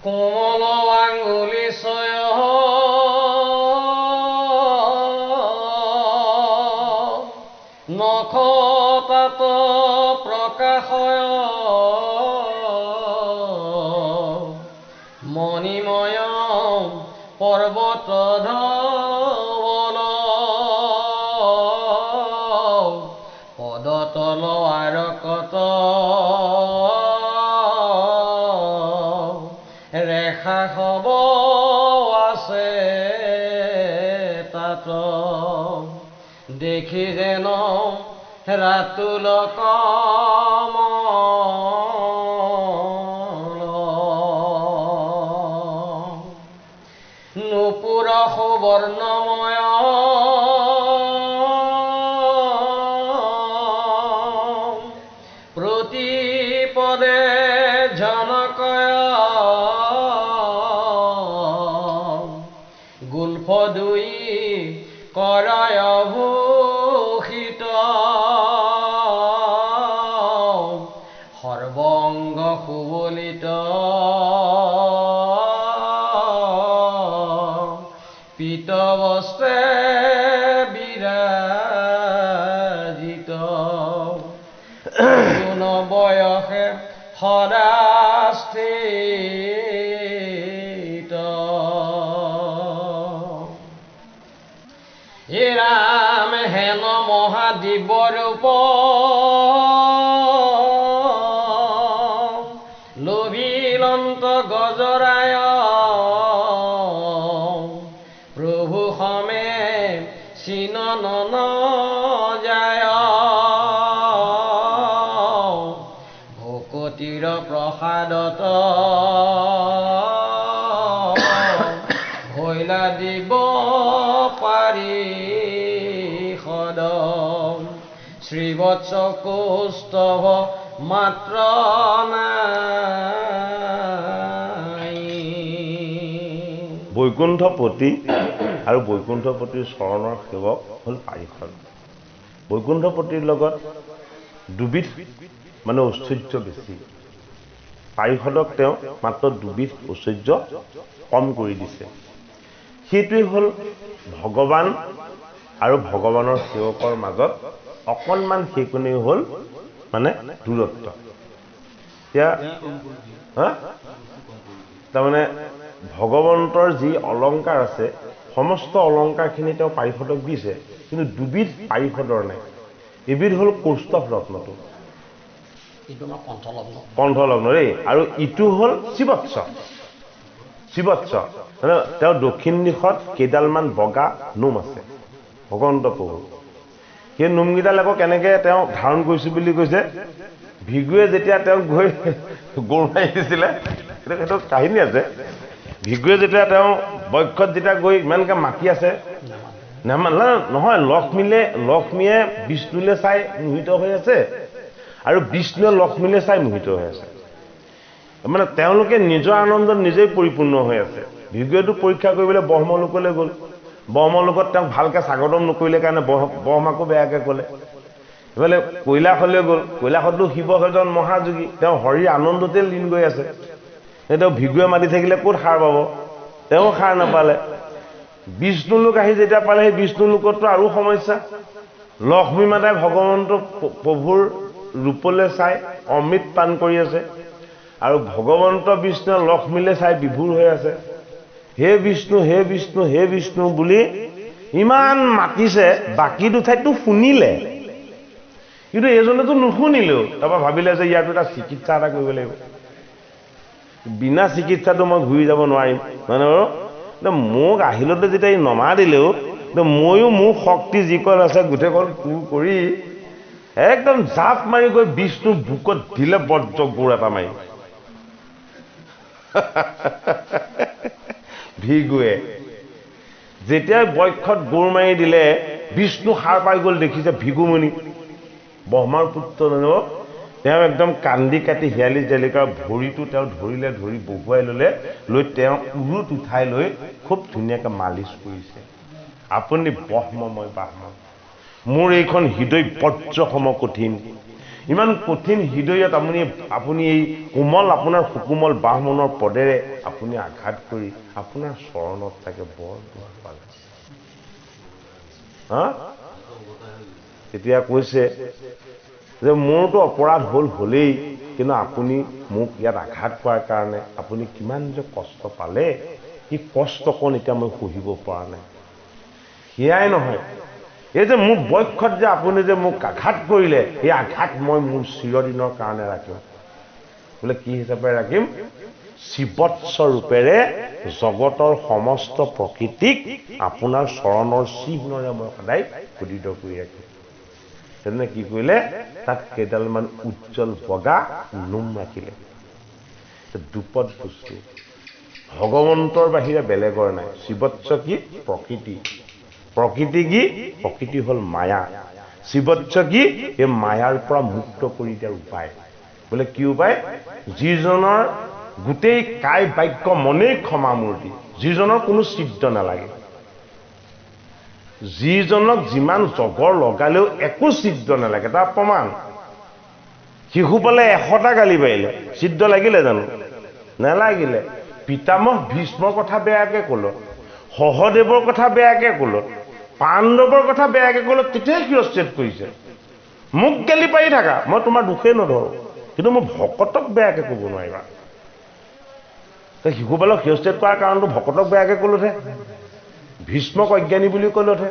কোমল আঙুলি ছয় নখ তাত প্ৰকাশয় মণিময় পৰ্বত ধৱল পদতল আৰকত ৰেখা হব আছে তাত দেখি যেন ৰাতুল কমল নুপুৰ সুবৰ্ণময় প্ৰতিপদে জনকয় গুল্ফ দুই কৰায় ভূষিত সৰ্বংগ সুবলিত পীত বস্ত্ৰে বিৰাজিত গুণ বয়সে সদাস্থিত হে ৰাম হেন মহাদিব্য ৰূপ লোভিলন্ত গজৰায় প্ৰভু সমে চিনন যায় ভকতিৰ প্ৰসাদত ভৈলা দিব পাৰি সদম শ্ৰীবৎস কৌস্তভ মাত্ৰ নাই বৈকুণ্ঠপতি আৰু বৈকুণ্ঠপতিৰ চৰণৰ সেৱক হ'ল পাৰিষদ বৈকুণ্ঠপতিৰ লগত দুবিধ মানে ঐশ্বৰ্য বেছি পাৰিষদক তেওঁ মাত্ৰ দুবিধ ঐশ্বৰ্য কম কৰি দিছে সেইটোৱেই হ'ল ভগৱান আৰু ভগৱানৰ সেৱকৰ মাজত অকণমান সেইকণেই হ'ল মানে দূৰত্ব এতিয়া তাৰমানে ভগৱন্তৰ যি অলংকাৰ আছে সমস্ত অলংকাৰখিনি তেওঁ পাৰিষদক দিছে কিন্তু দুবিধ পাৰিষদৰ নাই এবিধ হ'ল কৌস্তভ ৰত্নটো কণ্ঠলগ্ন দেই আৰু ইটো হ'ল শিৱৎস মানে তেওঁ দক্ষিণ দিশত কেইডালমান বগা নোম আছে ভগৱন্ত প্ৰভু সেই নোমকেইডাল আকৌ কেনেকৈ তেওঁ ধাৰণ কৰিছোঁ বুলি কৈছে ভিগুৱে যেতিয়া তেওঁক গৈ গৰু মাৰি দিছিলে সেইটো কাহিনী আছে ভিগুৱে যেতিয়া তেওঁ বক্ষত যেতিয়া গৈ ইমানকৈ মাতি আছে নহয় লক্ষ্মীয়ে বিষ্ণুলৈ চাই মোহিত হৈ আছে আৰু বিষ্ণুৱে লক্ষ্মীলৈ চাই মোহিত হৈ আছে মানে তেওঁলোকে নিজৰ আনন্দত নিজেই পৰিপূৰ্ণ হৈ আছে ভিগুৱেটো পৰীক্ষা কৰিবলৈ ব্ৰহ্মলোকলৈ গ'ল ব্ৰহ্মলোকত তেওঁক ভালকৈ স্বাগতম নকৰিলে কাৰণে ব্ৰহ্মাকো বেয়াকৈ ক'লে এইফালে কৈলাশলৈ গ'ল কৈলাশতো শিৱ এজন মহাযোগী তেওঁ হৰিৰ আনন্দতে লীন গৈ আছে তেওঁ ভিগুৱে মাতি থাকিলে ক'ত সাৰ পাব তেওঁ সাৰ নাপালে বিষ্ণুলোক আহি যেতিয়া পালে সেই বিষ্ণুলোকতো আৰু সমস্যা লক্ষ্মী মাতাই ভগৱন্ত প্ৰভুৰ ৰূপলৈ চাই অমৃত পান কৰি আছে আৰু ভগৱন্ত বিষ্ণুৱে লক্ষ্মীলৈ চাই বিভোৰ হৈ আছে হে বিষ্ণু হে বিষ্ণু হে বিষ্ণু বুলি ইমান মাতিছে বাকী দুঠাইতো শুনিলে কিন্তু এইজনেতো নুশুনিলেও তাৰপৰা ভাবিলে যে ইয়াৰতো এটা চিকিৎসা এটা কৰিব লাগিব বিনা চিকিৎসাটো মই ঘূৰি যাব নোৱাৰিম মানে মোক আহিলতে যেতিয়া নমা দিলেও ময়ো মোৰ শক্তি যিকণ আছে গোটেইকণ কোৰ কৰি একদম জাপ মাৰি গৈ বিষ্ণুৰ বুকত দিলে বজ্ৰ গোৰ এটা মাৰি ভিগুৱে যেতিয়াই বক্ষত গোৰ মাৰি দিলে বিষ্ণু সাৰ পাই গ'ল দেখিছে ভিগুমণি ব্ৰহ্মাৰ পুত্ৰ জানো তেওঁ একদম কান্দি কাটি হিয়ালি জালিকাৰ ভৰিটো তেওঁ ধৰিলে ধৰি বহুৱাই ল'লে লৈ তেওঁ উৰুত উঠাই লৈ খুব ধুনীয়াকৈ মালিচ কৰিছে আপুনি ব্ৰহ্মময় ব্ৰাহ্মণ মোৰ এইখন হৃদয় বজ্ৰসম কঠিন ইমান কঠিন হৃদয়ত আপুনি এই কোমল আপোনাৰ সুকোমল ব্ৰাহ্মণৰ পদেৰে আপুনি আঘাত কৰি আপোনাৰ চৰণত থাকে বৰ দুখ পালে তেতিয়া কৈছে যে মোৰতো অপৰাধ হলেই কিন্তু আপুনি মোক ইয়াত আঘাত কৰাৰ কাৰণে আপুনি কিমান যে কষ্ট পালে এই কষ্টকণ এতিয়া মই সহিব পৰা নাই সেয়াই নহয় এই যে মোৰ বক্ষত যে আপুনি যে মোক আঘাত কৰিলে এই আঘাত মই মোৰ চিৰদিনৰ কাৰণে ৰাখিম বোলে কি হিচাপে ৰাখিম শিৱৎস ৰূপেৰে জগতৰ সমস্ত প্ৰকৃতিক আপোনাৰ চৰণৰ চিহ্নৰে মই সদায় খোদিত কৰি ৰাখিম তেনে কি কৰিলে তাত কেইডালমান উজ্জ্বল বগা নোম ৰাখিলে দুপদ বস্তু ভগৱন্তৰ বাহিৰে বেলেগৰ নাই শিৱৎস কি প্ৰকৃতি প্ৰকৃতি কি প্ৰকৃতি হ'ল মায়া শিৱৎস কি এই মায়াৰ পৰা মুক্ত কৰি দিয়াৰ উপায় বোলে কি উপায় যিজনৰ গোটেই কায় বাক্য মনেই ক্ষমা মূৰ্তি যিজনৰ কোনো চিদ্ধ নালাগে যিজনক যিমান জগৰ লগালেও একো চিদ্ধ নালাগে তাৰ প্ৰমাণ শিশুপালে 100টা গালি পাৰিলে চিদ্ধ লাগিলে জানো নালাগিলে পিতামহ ভীষ্মৰ কথা বেয়াকে ক'ল সহদেৱৰ কথা বেয়াকে ক'ল পাণ্ডৱৰ কথা বেয়াকে ক'ল তেতিয়াই শিৰচ্ছেদ কৰিছে মোক গালি পাৰি থাকা মই তোমাৰ দুখেই নধৰো কিন্তু মই ভকতক বেয়াকে ক'ব নোৱাৰিবা শিশুপালক শিৰচ্ছেদ কৰাৰ কাৰণটো ভকতক বেয়াকে ক'লোহে ভীষ্মক অজ্ঞানী বুলি ক'লোহে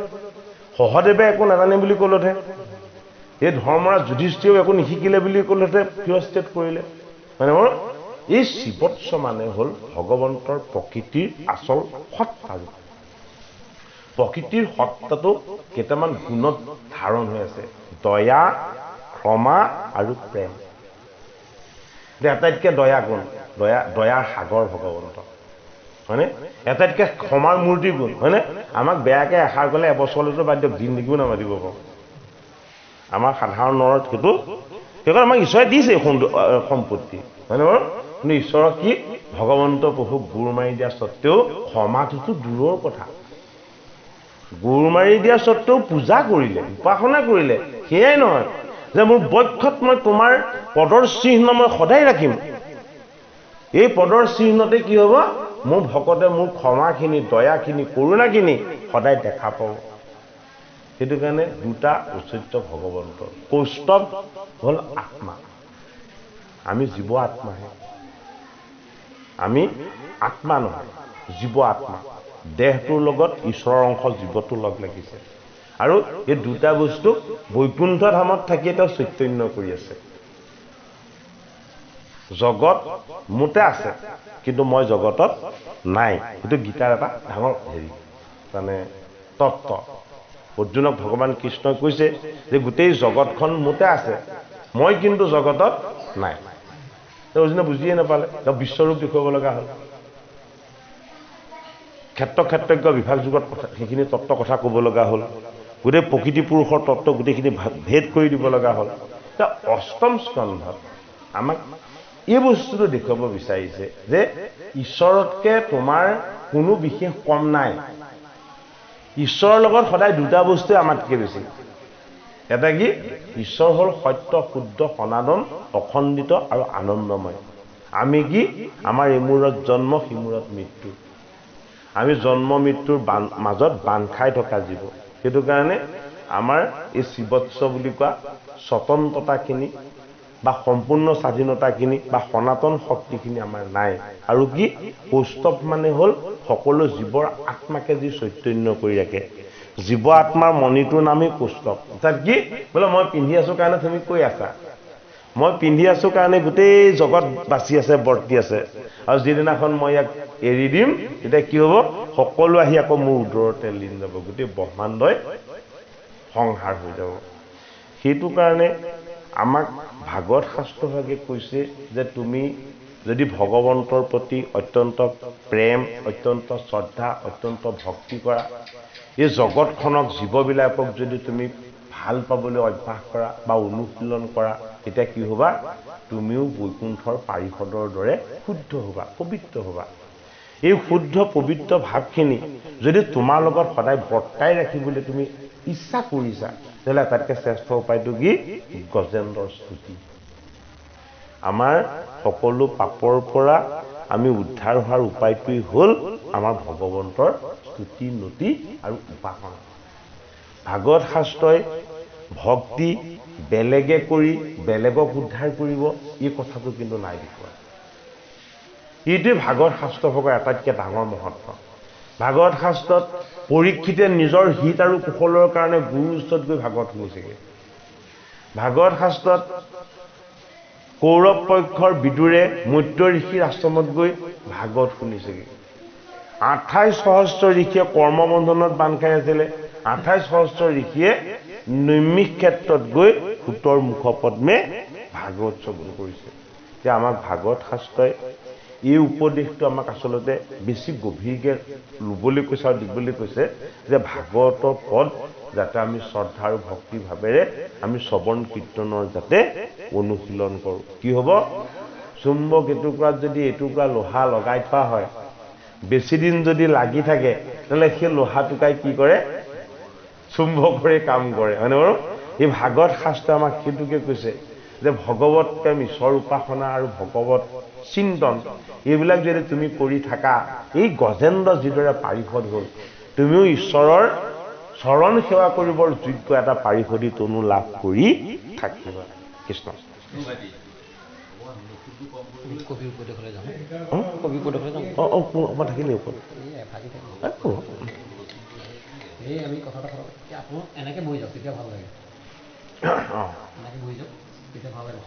সহদেৱে একো নাজানে বুলি ক'লোহে এই ধৰ্মৰাজ যুধিষ্ঠিৰেও একো নিশিকিলে বুলি ক'লোহে শিৰচ্ছেদ কৰিলে মানে মোৰ এই শিৱৎস মানে হ'ল ভগৱন্তৰ প্ৰকৃতিৰ আচল সত্তা প্ৰকৃতিৰ সত্তাটো কেইটামান গুণত ধাৰণ হৈ আছে দয়া ক্ষমা আৰু প্ৰেম আটাইতকৈ দয়া গুণ দয়াৰ সাগৰ ভগৱন্ত হয়নে আটাইতকৈ ক্ষমাৰ মূৰ্তি গুণ হয়নে আমাক বেয়াকৈ এষাৰ গ'লে এবছৰলৈতো বাদ দিয়ক জিন্দিগিও নামাতিব পাৰোঁ আমাৰ সাধাৰণ নৰত সেইটো আমাক ঈশ্বৰে দিছে সম্পত্তি হয়নে বাৰু কিন্তু ঈশ্বৰক কি ভগৱন্ত প্ৰভুক গোৰ মাৰি দিয়া স্বত্তেও ক্ষমাটোতো দূৰৰ কথা গোৰ মাৰি দিয়া স্বত্তেও পূজা কৰিলে উপাসনা কৰিলে সেয়াই নহয় যে মোৰ বক্ষত মই তোমাৰ পদৰ চিহ্ন মই সদায় ৰাখিম এই পদৰ চিহ্নতে কি হ'ব মোৰ ভকতে মোৰ ক্ষমাখিনি দয়াখিনি কৰোণাখিনি সদায় দেখা পাব সেইটো কাৰণে দুটা ঐশ্বৰ্য ভগৱন্তৰ কৌস্তৱ হ'ল আত্মা আমি জীৱ আত্মাহে আমি আত্মা নহয় জীৱ আত্মা দেহটোৰ লগত ঈশ্বৰৰ অংশ জীৱটো লগ লাগিছে আৰু এই দুটা বস্তু বৈকুণ্ঠ ধামত থাকি এটা চৈতন্য কৰি আছে জগত মোতে আছে কিন্তু মই জগতত নাই এইটো গীতাৰ এটা ডাঙৰ হেৰি মানে তত্ত্ব অৰ্জুনক ভগৱান কৃষ্ণই কৈছে যে গোটেই জগতখন মোতে আছে মই কিন্তু জগতত নাই অৰ্জুনে বুজিয়ে নাপালে তেওঁ বিশ্বৰূপ দেখুৱাব লগা হ'ল ক্ষেত্ৰজ্ঞ বিভাগ যুগত সেইখিনি তত্ত্ব কথা ক'ব লগা হ'ল গোটেই প্ৰকৃতি পুৰুষৰ তত্ত্ব গোটেইখিনি ভেদ কৰি দিব লগা হ'ল এতিয়া অষ্টম স্কন্ধত আমাক এই বস্তুটো দেখুৱাব বিচাৰিছে যে ঈশ্বৰতকৈ তোমাৰ কোনো বিশেষ কম নাই ঈশ্বৰৰ লগত সদায় দুটা বস্তুৱে আমাতকৈ বেছি এটা কি ঈশ্বৰ হ'ল সত্য শুদ্ধ সনাতন অখণ্ডিত আৰু আনন্দময় আমি কি আমাৰ এমূৰত জন্ম সিমূৰত মৃত্যু আমি জন্ম মৃত্যুৰ মাজত বান্ধ খাই থকা জীৱ সেইটো কাৰণে আমাৰ এই শিৱৎস বুলি কোৱা স্বতন্ত্ৰতাখিনি বা সম্পূৰ্ণ স্বাধীনতাখিনি বা সনাতন শক্তিখিনি আমাৰ নাই আৰু কি কৌস্তৱ মানে হ'ল সকলো জীৱৰ আত্মাকে যি চৈতন্য কৰি ৰাখে জীৱ আত্মাৰ মণিটোৰ নামেই পুস্তক অৰ্থাৎ কি বোলে মই পিন্ধি আছো কাৰণে তুমি কৈ আছা মই পিন্ধি আছো কাৰণে গোটেই জগত বাচি আছে বৰ্তি আছে আৰু যিদিনাখন মই ইয়াক এৰি দিম তেতিয়া কি হ'ব সকলো আহি আকৌ মোৰ উদৰতে লীন যাব গোটেই ব্ৰহ্মাণ্ডই সংহাৰ হৈ যাব সেইটো কাৰণে আমাক ভাগৱত শাস্ত্ৰভাগে কৈছে যে তুমি যদি ভগৱন্তৰ প্ৰতি অত্যন্ত প্ৰেম অত্যন্ত শ্ৰদ্ধা অত্যন্ত ভক্তি কৰা এই জগতখনক জীৱবিলাকক যদি তুমি ভাল পাবলৈ অভ্যাস কৰা বা অনুশীলন কৰা তেতিয়া কি হ'বা তুমিও বৈকুণ্ঠৰ পাৰিষদৰ দৰে শুদ্ধ হ'বা পবিত্ৰ হ'বা এই শুদ্ধ পবিত্ৰ ভাৱখিনি যদি তোমাৰ লগত সদায় বৰ্তাই ৰাখিবলৈ তুমি ইচ্ছা কৰিছা তেতিয়াহ'লে আটাইতকৈ শ্ৰেষ্ঠ উপায়টো কি গজেন্দ্ৰৰ স্তুতি আমাৰ সকলো পাপৰ পৰা আমি উদ্ধাৰ হোৱাৰ উপায়টোই হ'ল আমাৰ ভগৱন্তৰ স্তুতি নতি আৰু উপাসনা ভাগৱত শাস্ত্ৰই ভক্তি বেলেগে কৰি বেলেগক উদ্ধাৰ কৰিব এই কথাটো কিন্তু নাই দেখুওৱা এইটোৱে ভাগৱত শাস্ত্ৰভাগৰ আটাইতকৈ ডাঙৰ মহত্ব ভাগৱত শাস্ত্ৰত পৰীক্ষিতে নিজৰ হিত আৰু কুশলৰ কাৰণে গুৰুৰ ওচৰত গৈ ভাগৱত শুনিছেগৈ ভাগৱত শাস্ত্ৰত কৌৰৱ পক্ষৰ বিদুৰে মৈত্ৰ ঋষিৰ আশ্ৰমত গৈ ভাগৱত শুনিছেগৈ 28 সহস্ৰ ঋষিয়ে কৰ্মবন্ধনত বান্ধ খাই আছিলে 28 সহস্ৰ ঋষিয়ে নৈমিষ ক্ষেত্ৰত গৈ সূতৰ মুখপদ্মে ভাগৱত শ্ৰৱণ কৰিছে যে আমাক ভাগৱত শাস্ত্ৰই এই উপদেশটো আমাক আচলতে বেছি গভীৰকৈ ল'বলৈ কৈছে আৰু দিবলৈ কৈছে যে ভাগৱতৰ পদ যাতে আমি শ্ৰদ্ধা আৰু ভক্তি ভাৱেৰে আমি শ্ৰৱণ কীৰ্তনৰ যাতে অনুশীলন কৰোঁ কি হ'ব চুম্বক এটুকুৰাত যদি এটুকুৰা লোহা লগাই থোৱা হয় বেছি দিন যদি লাগি থাকে তেতিয়াহ'লে সেই লোহা টুকুৰাই কি কৰে চুম্বকৰে কাম কৰে হয়নে বাৰু এই ভাগৱত শাস্ত্ৰই আমাক সেইটোকে কৈছে যে ভগৱত প্ৰেম ঈশ্বৰ উপাসনা আৰু ভগৱত চিন্তন এইবিলাক যদি তুমি কৰি থাকা এই গজেন্দ্ৰ যিদৰে পাৰিষদ হ'ল তুমিও ঈশ্বৰৰ চৰণ সেৱা কৰিবৰ যোগ্য এটা পাৰিষদী তনু লাভ কৰি থাকিবা কৃষ্ণ কবিৰ উপদেশলৈ যাম থাকিলে ওপৰত এই আমি কথা এটা আপোনাক এনেকৈ বহি যাওক তেতিয়া ভাল লাগে এনেকৈ বহি যাওক তেতিয়া ভাল লাগে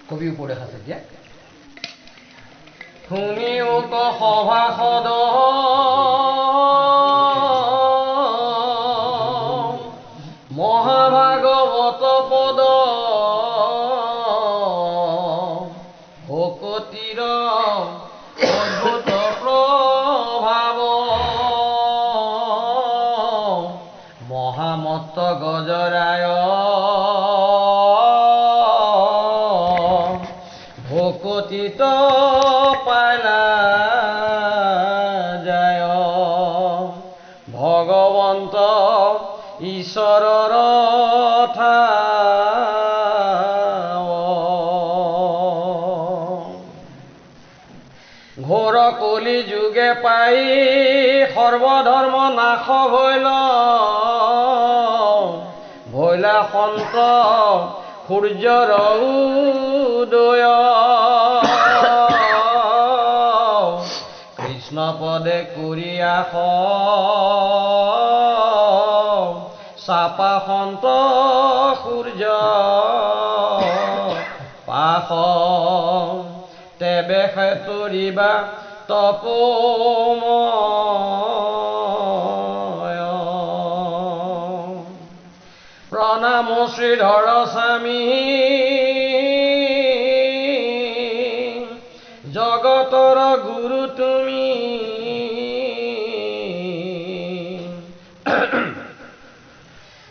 কবি উপদেশ আছে এতিয়া শুনিওক সভাসদ মহাভাগৱত পদ ভকতিৰ অদ্ভুত প্ৰভাৱ মহামত্ত গজৰায় ভকতিত পালা যায় ভগৱন্ত ঈশ্বৰৰ ঘোৰ কলি যুগে পাই সৰ্বধৰ্ম নাশ ভৈলা সন্ত সূৰ্যৰ উদয় কৃষ্ণ পদে কৰি আস চাপা সন্ত সূৰ্য পাশ তেবে তৰিবা তপোময় প্ৰণাম শ্ৰীধৰ স্বামী জগতৰ গুৰু তুমি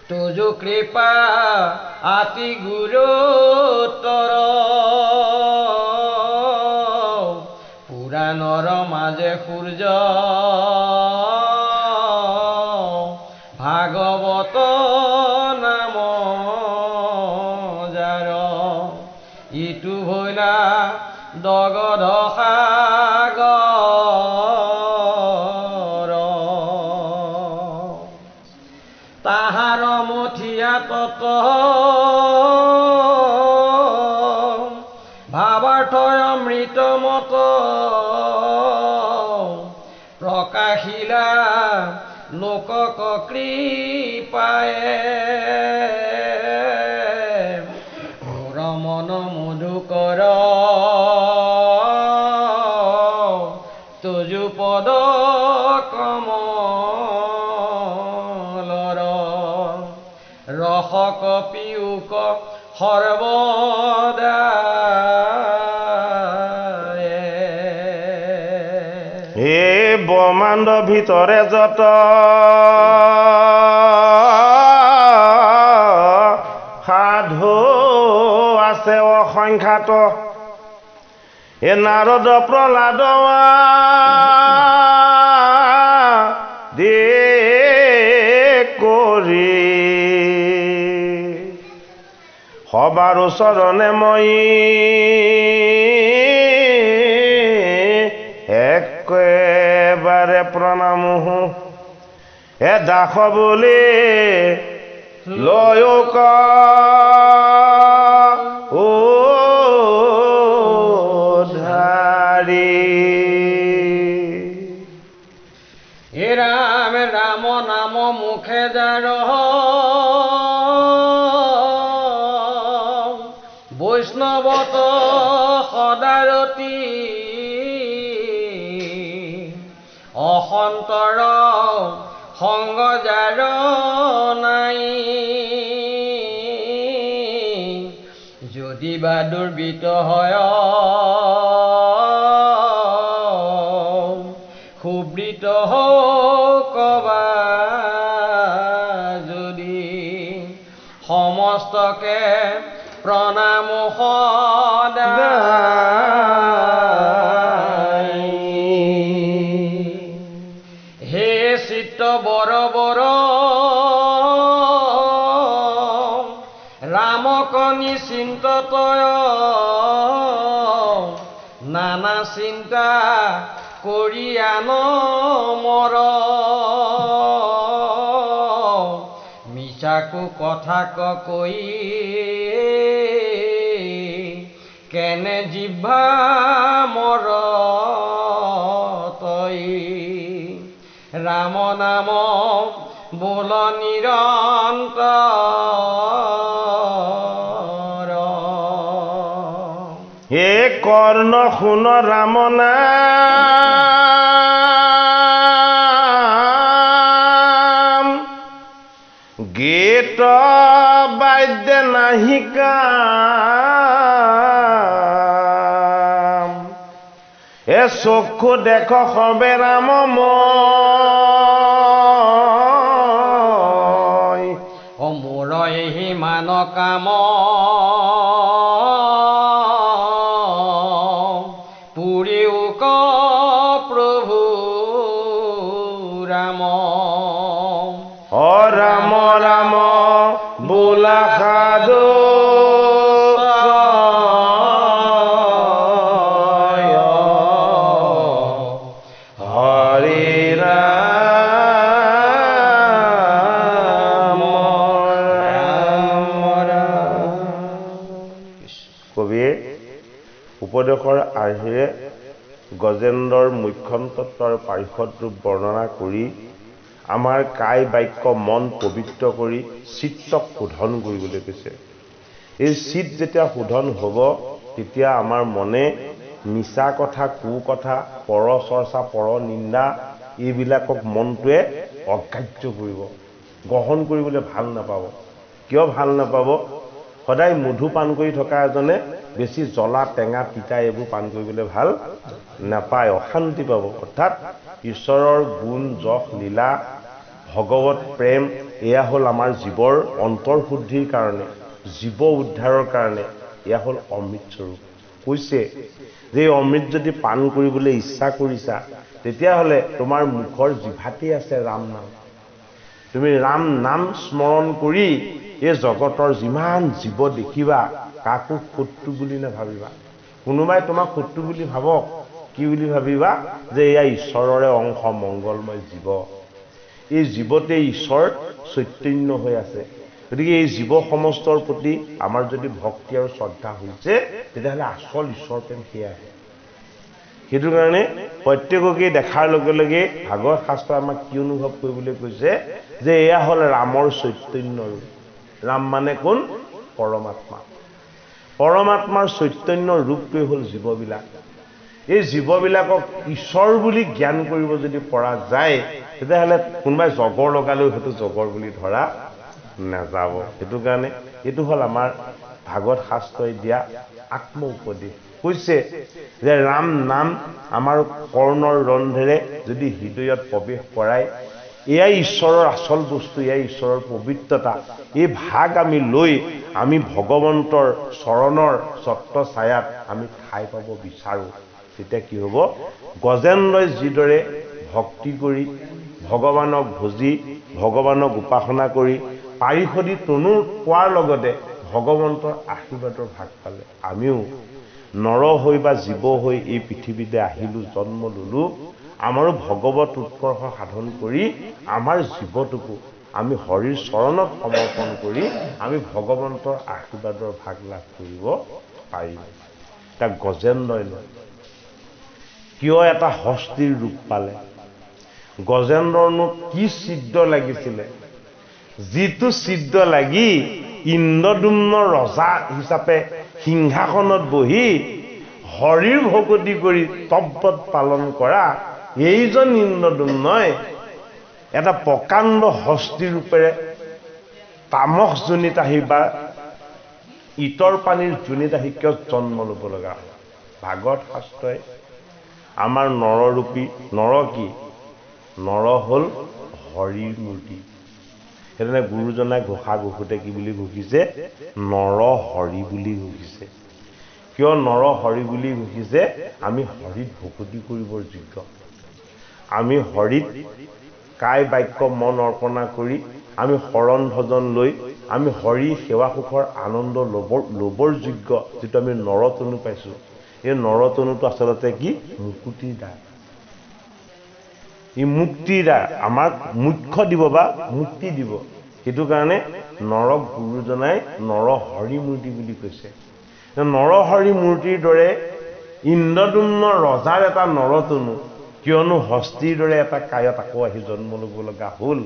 তুজো কৃপা আতি গুৰুতৰ পুৰাণৰ মাজে সূৰ্য ভাগৱত নাম যাৰ ইটো ভৈলা দগধ সাগৰ তাহাৰ মথিয়া তত ভাৱাৰ্থ অমৃত মত প্ৰকাশিলা লোকক কৃপায়ে মোৰ মন মধুকৰ তুজু পদ কমলৰ ৰসক পিউক সৰ্বদা ব্ৰহ্মাণ্ড ভিতৰে যত সাধু আছে অসংখ্যাত নাৰদ প্ৰহ্লাদ দে কৰি সবাৰ চৰণে মই একেবাৰে প্ৰণাম দাস বুলি লয়ক ৰাম ৰাম নাম মুখে যাৰ বৈষ্ণৱত সদাৰতী অসন্তৰ সংগ যাৰ নাই যদি বা দুৰ্বৃত হয় সুবৃত কবা যদি সমস্তকে প্ৰণাম সদায় হে চিত্ত বৰ বৰ ৰামক নিচিন্ত তয় নানা চিন্তা কৰি আন মৰ মিছাকো কথাক কৈ কেনে জিভা মৰ তই ৰাম নাম বোল নিৰন্তৰ হে কৰ্ণ শুন ৰাম নাম গীত বাদ্য নাহিকা চক্ষু দেখ সবে ৰাম মোৰ সিমান কাম পুৰিও ক প্ৰভু ৰাম ৰাম ৰাম বোলা সাধু উপদেশৰ আৰ্হিৰে গজেন্দ্ৰৰ মুখ্যম তত্বৰ পাৰিষদ ৰূপ বৰ্ণনা কৰি আমাৰ কায় বাক্য মন পবিত্ৰ কৰি চিত্তক শোধন কৰিবলৈ কৈছে। এই চিত্ত যেতিয়া শোধন হ'ব তেতিয়া আমাৰ মনে মিছা কথা কু কথা পৰ চৰ্চা পৰ নিন্দা এইবিলাকক মনটোৱে অগ্ৰাহ্য কৰিব, গ্ৰহণ কৰিবলৈ ভাল নাপাব। কিয় ভাল নাপাব? সদায় মধু পান কৰি থকা এজনে বেছি জ্বলা টেঙা তিতা এইবোৰ পান কৰিবলৈ ভাল নাপায়, অশান্তি পাব। অৰ্থাৎ ঈশ্বৰৰ গুণ যশ লীলা ভগৱত প্ৰেম এয়া হ'ল আমাৰ জীৱৰ অন্তৰ্শুদ্ধিৰ কাৰণে, জীৱ উদ্ধাৰৰ কাৰণে এয়া হ'ল অমৃত স্বৰূপ। কৈছে যে অমৃত যদি পান কৰিবলৈ ইচ্ছা কৰিছা তেতিয়াহ'লে তোমাৰ মুখৰ জিভাতেই আছে ৰাম নাম। তুমি ৰাম নাম স্মৰণ কৰি এই জগতৰ যিমান জীৱ দেখিবা কাকো শত্ৰু বুলি নাভাবিবা। কোনোবাই তোমাক শত্ৰু বুলি ভাবক, কি বুলি ভাবিবা? যে এয়া ঈশ্বৰৰে অংশ, মংগলময় জীৱ। এই জীৱতে ঈশ্বৰ চৈতন্য হৈ আছে। গতিকে এই জীৱ সমস্তৰ প্ৰতি আমাৰ যদি ভক্তি আৰু শ্ৰদ্ধা হৈছে তেতিয়াহ'লে আচল ঈশ্বৰ প্ৰেম সেয়াই। সেইটো কাৰণে প্ৰত্যেককে দেখাৰ লগে লগে ভাগৱত শাস্ত্ৰ আমাক কি অনুভৱ কৰিবলৈ কৈছে যে এয়া হ'ল ৰামৰ চৈতন্য ৰূপ ৰাম মানে কোন পৰমাত্মা পৰমাত্মাৰ চৈতন্য ৰূপটোৱে হ'ল জীৱবিলাক এই জীৱবিলাকক ঈশ্বৰ বুলি জ্ঞান কৰিব যদি পৰা যায় তেতিয়াহ'লে কোনোবাই জগৰ লগালেও সেইটো জগৰ বুলি ধৰা নাযাব সেইটো কাৰণে এইটো হ'ল আমাৰ ভাগৱত শাস্ত্ৰই দিয়া আত্ম উপদেশ কৈছে যে ৰাম নাম আমাৰ কৰ্ণৰ ৰন্ধেৰে যদি হৃদয়ত প্ৰৱেশ কৰায় এয়াই ঈশ্বৰৰ আচল বস্তু এয়াই ঈশ্বৰৰ পবিত্ৰতা এই ভাগ আমি লৈ আমি ভগৱন্তৰ চৰণৰ ছত্ৰ ছায়াত আমি ঠাই পাব বিচাৰোঁ তেতিয়া কি হ'ব গজেন্দ্ৰই যিদৰে ভক্তি কৰি ভগৱানক ভজি ভগৱানক উপাসনা কৰি পাৰিষদী তনু পোৱাৰ লগতে ভগৱন্তৰ আশীৰ্বাদৰ ভাগ পালে আমিও নৰ হৈ বা জীৱ হৈ এই পৃথিৱীতে আহিলোঁ জন্ম ললোঁ আমাৰো ভগৱত উৎকৰ্ষ সাধন কৰি আমাৰ জীৱটোকো আমি হৰিৰ চৰণত সমৰ্পণ কৰি আমি ভগৱন্তৰ আশীৰ্বাদৰ ভাগ লাভ কৰিব পাৰিম তাক গজেন্দ্ৰই লয় কিয় এটা হস্তীৰ ৰূপ পালে গজেন্দ্ৰনো কি সিদ্ধ লাগিছিলে যিটো সিদ্ধ লাগি ইন্দ্ৰদুম্ন ৰজা হিচাপে সিংহাসনত বহি হৰিৰ ভকতি কৰি তব্বত পালন কৰা এইজন ইন্দ্ৰদুম্নই এটা প্ৰকাণ্ড হস্তি ৰূপেৰে তামস জনিত আহি বা ইতৰ পানীৰ জনিত আহি কিয় জন্ম ল'ব লগা হয় ভাগৱত শাস্ত্ৰই আমাৰ নৰৰূপী নৰ কি নৰ হ'ল হৰিৰ মূৰ্তি সেইকাৰণে গুৰুজনাই ঘোষা ঘোষোতে কি বুলি ঘোষিছে নৰ হৰি বুলি ঘোষিছে কিয় নৰ হৰি বুলি ঘোষিছে আমি হৰিত ভকতি কৰিবৰ যোগ্য আমি হৰিত কায় বাক্য মন অৰ্পণা কৰি আমি শৰণ ভজন লৈ আমি হৰি সেৱা সুখৰ আনন্দ ল'বৰ যোগ্য যিটো আমি নৰতনু পাইছোঁ এই নৰতনুটো আচলতে কি মুকুতিৰ দ্বাৰ এই মুক্তিৰ দ্বাৰ আমাক মুখ্য দিব বা মুক্তি দিব সেইটো কাৰণে নৰক গুৰুজনাই নৰ হৰি মূৰ্তি বুলি কৈছে নৰহৰি মূৰ্তিৰ দৰে ইন্দ্ৰদুম্ন ৰজাৰ এটা নৰতনু কিয়নো হস্তিৰ দৰে এটা কায়ত আকৌ আহি জন্ম ল'ব লগা হ'ল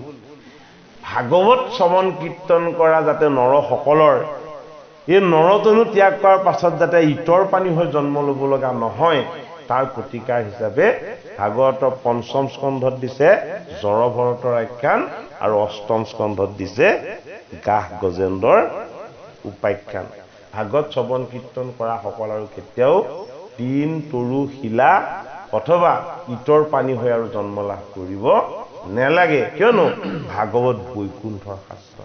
ভাগৱত শ্ৰৱণ কীৰ্তন কৰা যাতে নৰসকলৰ এই নৰতনু ত্যাগ কৰাৰ পাছত যাতে ইতৰ পানী হৈ জন্ম ল'ব লগা নহয় তাৰ প্ৰতিকাৰ হিচাপে ভাগৱতৰ পঞ্চম স্কন্ধত দিছে জড়ভৰতৰ আখ্যান আৰু অষ্টম স্কন্ধত দিছে গাহ গজেন্দ্ৰৰ উপাখ্যান ভাগৱত শ্ৰৱণ কীৰ্তন কৰা সকল আৰু কেতিয়াও তিন তৰু শিলা অথবা ইতৰ পানী হৈ আৰু জন্ম লাভ কৰিব নেলাগে কিয়নো ভাগৱত বৈকুণ্ঠৰ শাস্ত্ৰ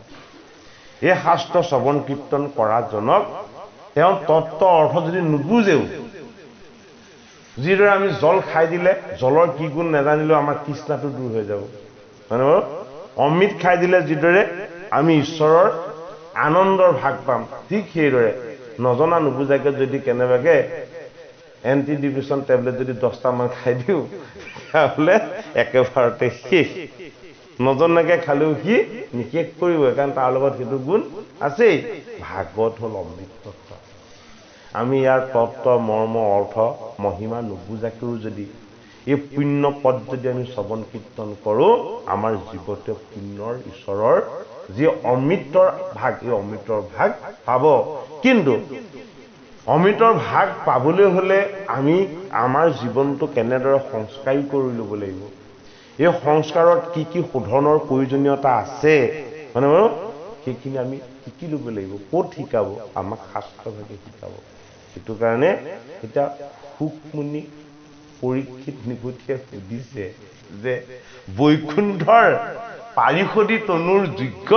এই শাস্ত্ৰ শ্ৰৱণ কীৰ্তন কৰা জনক তেওঁ তত্ত্ব অৰ্থ যদি নুবুজেও যিদৰে আমি জল খাই দিলে জলৰ কি গুণ নাজানিলেও আমাৰ তৃষ্ণাটো দূৰ হৈ যাব মানে অমৃত খাই দিলে যিদৰে আমি ঈশ্বৰৰ আনন্দৰ ভাগ পাম ঠিক সেইদৰে নজনা নুবুজাকে যদি কেনেবাকে এণ্টি ডিপ্ৰেশ্যন টেবলেট যদি 10টা মান খাই দিওঁ তেতিয়াহ'লে একেবাৰতে শেষ নজনাকে খালেও সি নিশেষ কৰিব কাৰণ তাৰ লগত সেইটো গুণ আছেই ভাগৱত হ'ল অমৃত তত্ত্ব আমি ইয়াৰ তত্ত্ব মৰ্ম অৰ্থ মহিমা নুবুজাকেও যদি এই পুণ্য পদ যদি আমি শ্ৰৱণ কীৰ্তন কৰোঁ আমাৰ জীৱতে পুণ্যৰ ঈশ্বৰৰ যি অমৃতৰ ভাগ এই অমৃতৰ ভাগ পাব কিন্তু অমৃতৰ ভাগ পাবলৈ হ'লে আমি আমাৰ জীৱনটো কেনেদৰে সংস্কাৰী কৰি ল'ব লাগিব এই সংস্কাৰত কি কি শোধনৰ প্ৰয়োজনীয়তা আছে মানে সেইখিনি আমি শিকি ল'ব লাগিব ক'ত শিকাব আমাক শাস্ত্ৰভাগে শিকাব সেইটো কাৰণে এতিয়া সুকমুনি পৰীক্ষিত নিপতীয়ে সুধিছে যে বৈকুণ্ঠৰ পাৰিষদী তনুৰ যোগ্য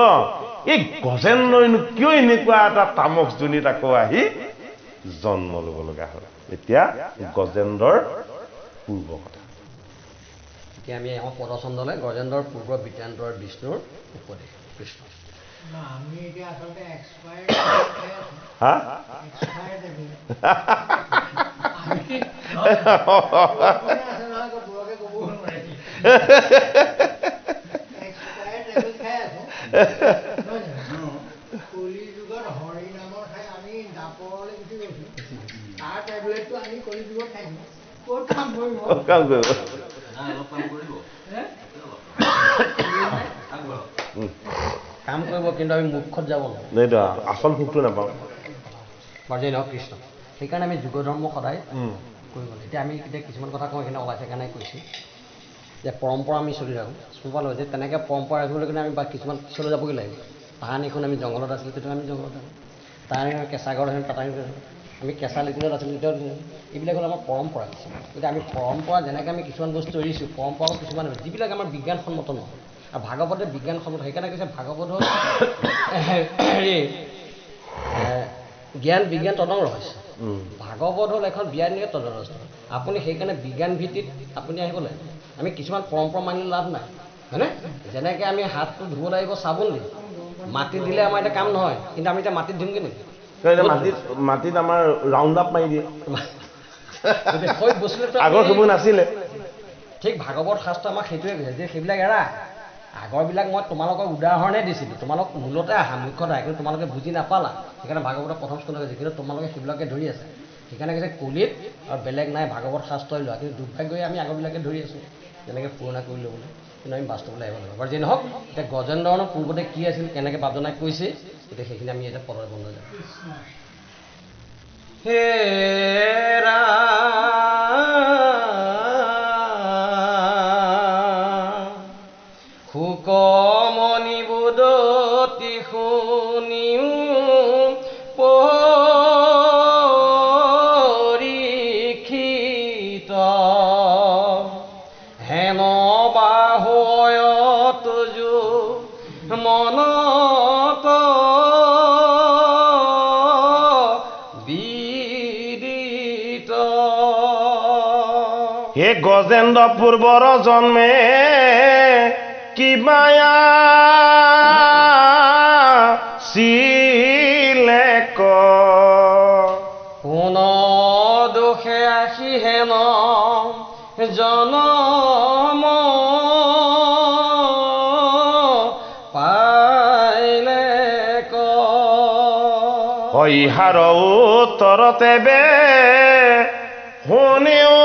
এই গজেন্দ্ৰইনো কিয় এনেকুৱা এটা তামস জনিত আকৌ আহি জন্ম ল'ব লগা হ'ল এতিয়া গজেন্দ্ৰৰ পূৰ্ব কথা এতিয়া আমি আমাৰ পদচন্দলে গজেন্দ্ৰৰ পূৰ্ব বিদ্যান্তৰ বিষ্ণুৰ উপদেশ কৃষ্ণ আমি এতিয়া আচলতে এক্সপায়াৰ্ড হা কলি যুগত হৰি নামৰ ঠাই আমি দাপৰলৈ গুচি গৈছো তাৰ টেবলেটটো আমি কলি যুগত খাইছো ক'ত কাম কৰিব কাম কৰিব কাম কৰিব কিন্তু আমি মুখ্যত যাব নোৱাৰোঁ এইটো আচল সুখটো নাপাওঁ বাৰু যে নহওক কৃষ্ণ সেইকাৰণে আমি যুগ ধৰ্ম সদায় কৰিব লাগে এতিয়া আমি এতিয়া কিছুমান কথা কওঁ সেইকাৰণে ওলাইছে কাৰণে কৈছোঁ যে পৰম্পৰা আমি চলি থাকোঁ স্কুলৰ লৈ যে তেনেকৈ পৰম্পৰা ৰাখিবলৈ কাৰণে আমি বা কিছুমান পিছলৈ যাবগৈ লাগিব তাহানিখন আমি জংঘলত আছিলোঁ তেতিয়া আমি জংঘলত আছিলোঁ তাহানি কেঁচা ঘৰত আছিলোঁ তাত আমি কেঁচা লিকুলত আছিলোঁ তেতিয়াও এইবিলাক হ'ল আমাৰ পৰম্পৰা কিছুমান এতিয়া আমি পৰম্পৰা যেনেকৈ আমি কিছুমান বস্তু এৰিছোঁ পৰম্পৰাও কিছুমান যিবিলাক আমাৰ বিজ্ঞানসন্মত নহয় আৰু ভাগৱতে বিজ্ঞানসন্মত সেইকাৰণে কৈছে ভাগৱত হ'ল হেৰি জ্ঞান বিজ্ঞান তদং ৰহস্য ভাগৱত হ'ল এখন জ্ঞানীয় তদৰস্ত আপুনি সেইকাৰণে বিজ্ঞান ভিত্তিত আপুনি আহিব লাগিব আমি কিছুমান পৰম্পৰা মানিলে লাভ নাই হয়নে যেনেকৈ আমি হাতটো ধুব লাগিব চাবোন দি মাটিত দিলে আমাৰ এতিয়া কাম নহয় কিন্তু আমি এতিয়া মাটিত ধুমগৈ নেকি মাটিত আমাৰ ৰাউণ্ড আপ মাৰি দিয়ে সেই বস্তুটো আগৰ সেইবোৰ নাছিলে ঠিক ভাগৱত শাস্ত্ৰ আমাক সেইটোৱে কৈছে যে সেইবিলাক এৰা আগৰবিলাক মই তোমালোকক উদাহৰণে দিছিলোঁ তোমালোক মূলতে আহা মুখ্যত আহে কিন্তু তোমালোকে বুজি নাপালা সেইকাৰণে ভাগৱতৰ প্ৰথম স্কন্ধ কৈছে কিন্তু তোমালোকে সেইবিলাকে ধৰি আছে সেইকাৰণে কৈছে কলিত আৰু বেলেগ নাই ভাগৱত শাস্ত্ৰই লোৱা কিন্তু দুৰ্ভাগ্যই আমি আগৰবিলাকে ধৰি আছোঁ যেনেকৈ পুৰণা কৰি ল'বলৈ কিন্তু আমি বাস্তৱলৈ আহিব লাগিব বাৰু যি নহওক এতিয়া গজেন্দ্ৰনৰ পূৰ্বতে কি আছিল কেনেকৈ বাজনাই কৈছে এতিয়া সেইখিনি আমি এতিয়া পদৰ বন্ধ যাম হেৰা শুকমণি বুদতি শুনিও পৰীক্ষিত হেন বাহয়ত যো মনত বিদিত হে গজেন্দ্ৰ পূৰ্বৰ জন্মে কিবায়া চিলে কোন দোষে আহি হেন জনম পাইলে ইহাৰ উত্তৰতে বে শুনিও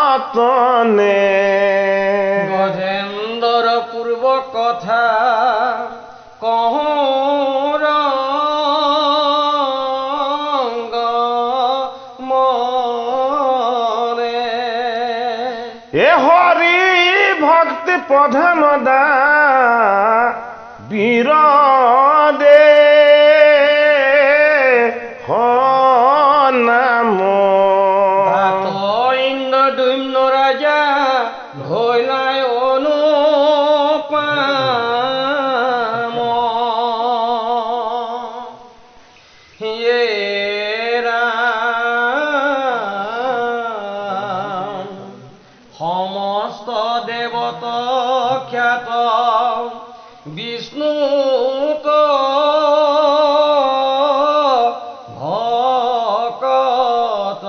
যতনে গজেন্দ্ৰৰ পূৰ্ব কথা কহোঁ ৰংগ মনে এ হৰি ভক্তি প্ৰধান দা বীৰদে নাম ইন্দ্ৰদুম্ন ৰাজা ভৈলাই অনুপাম হে ৰাম সমস্ত দেৱত খ্যাত বিষ্ণুত ভকত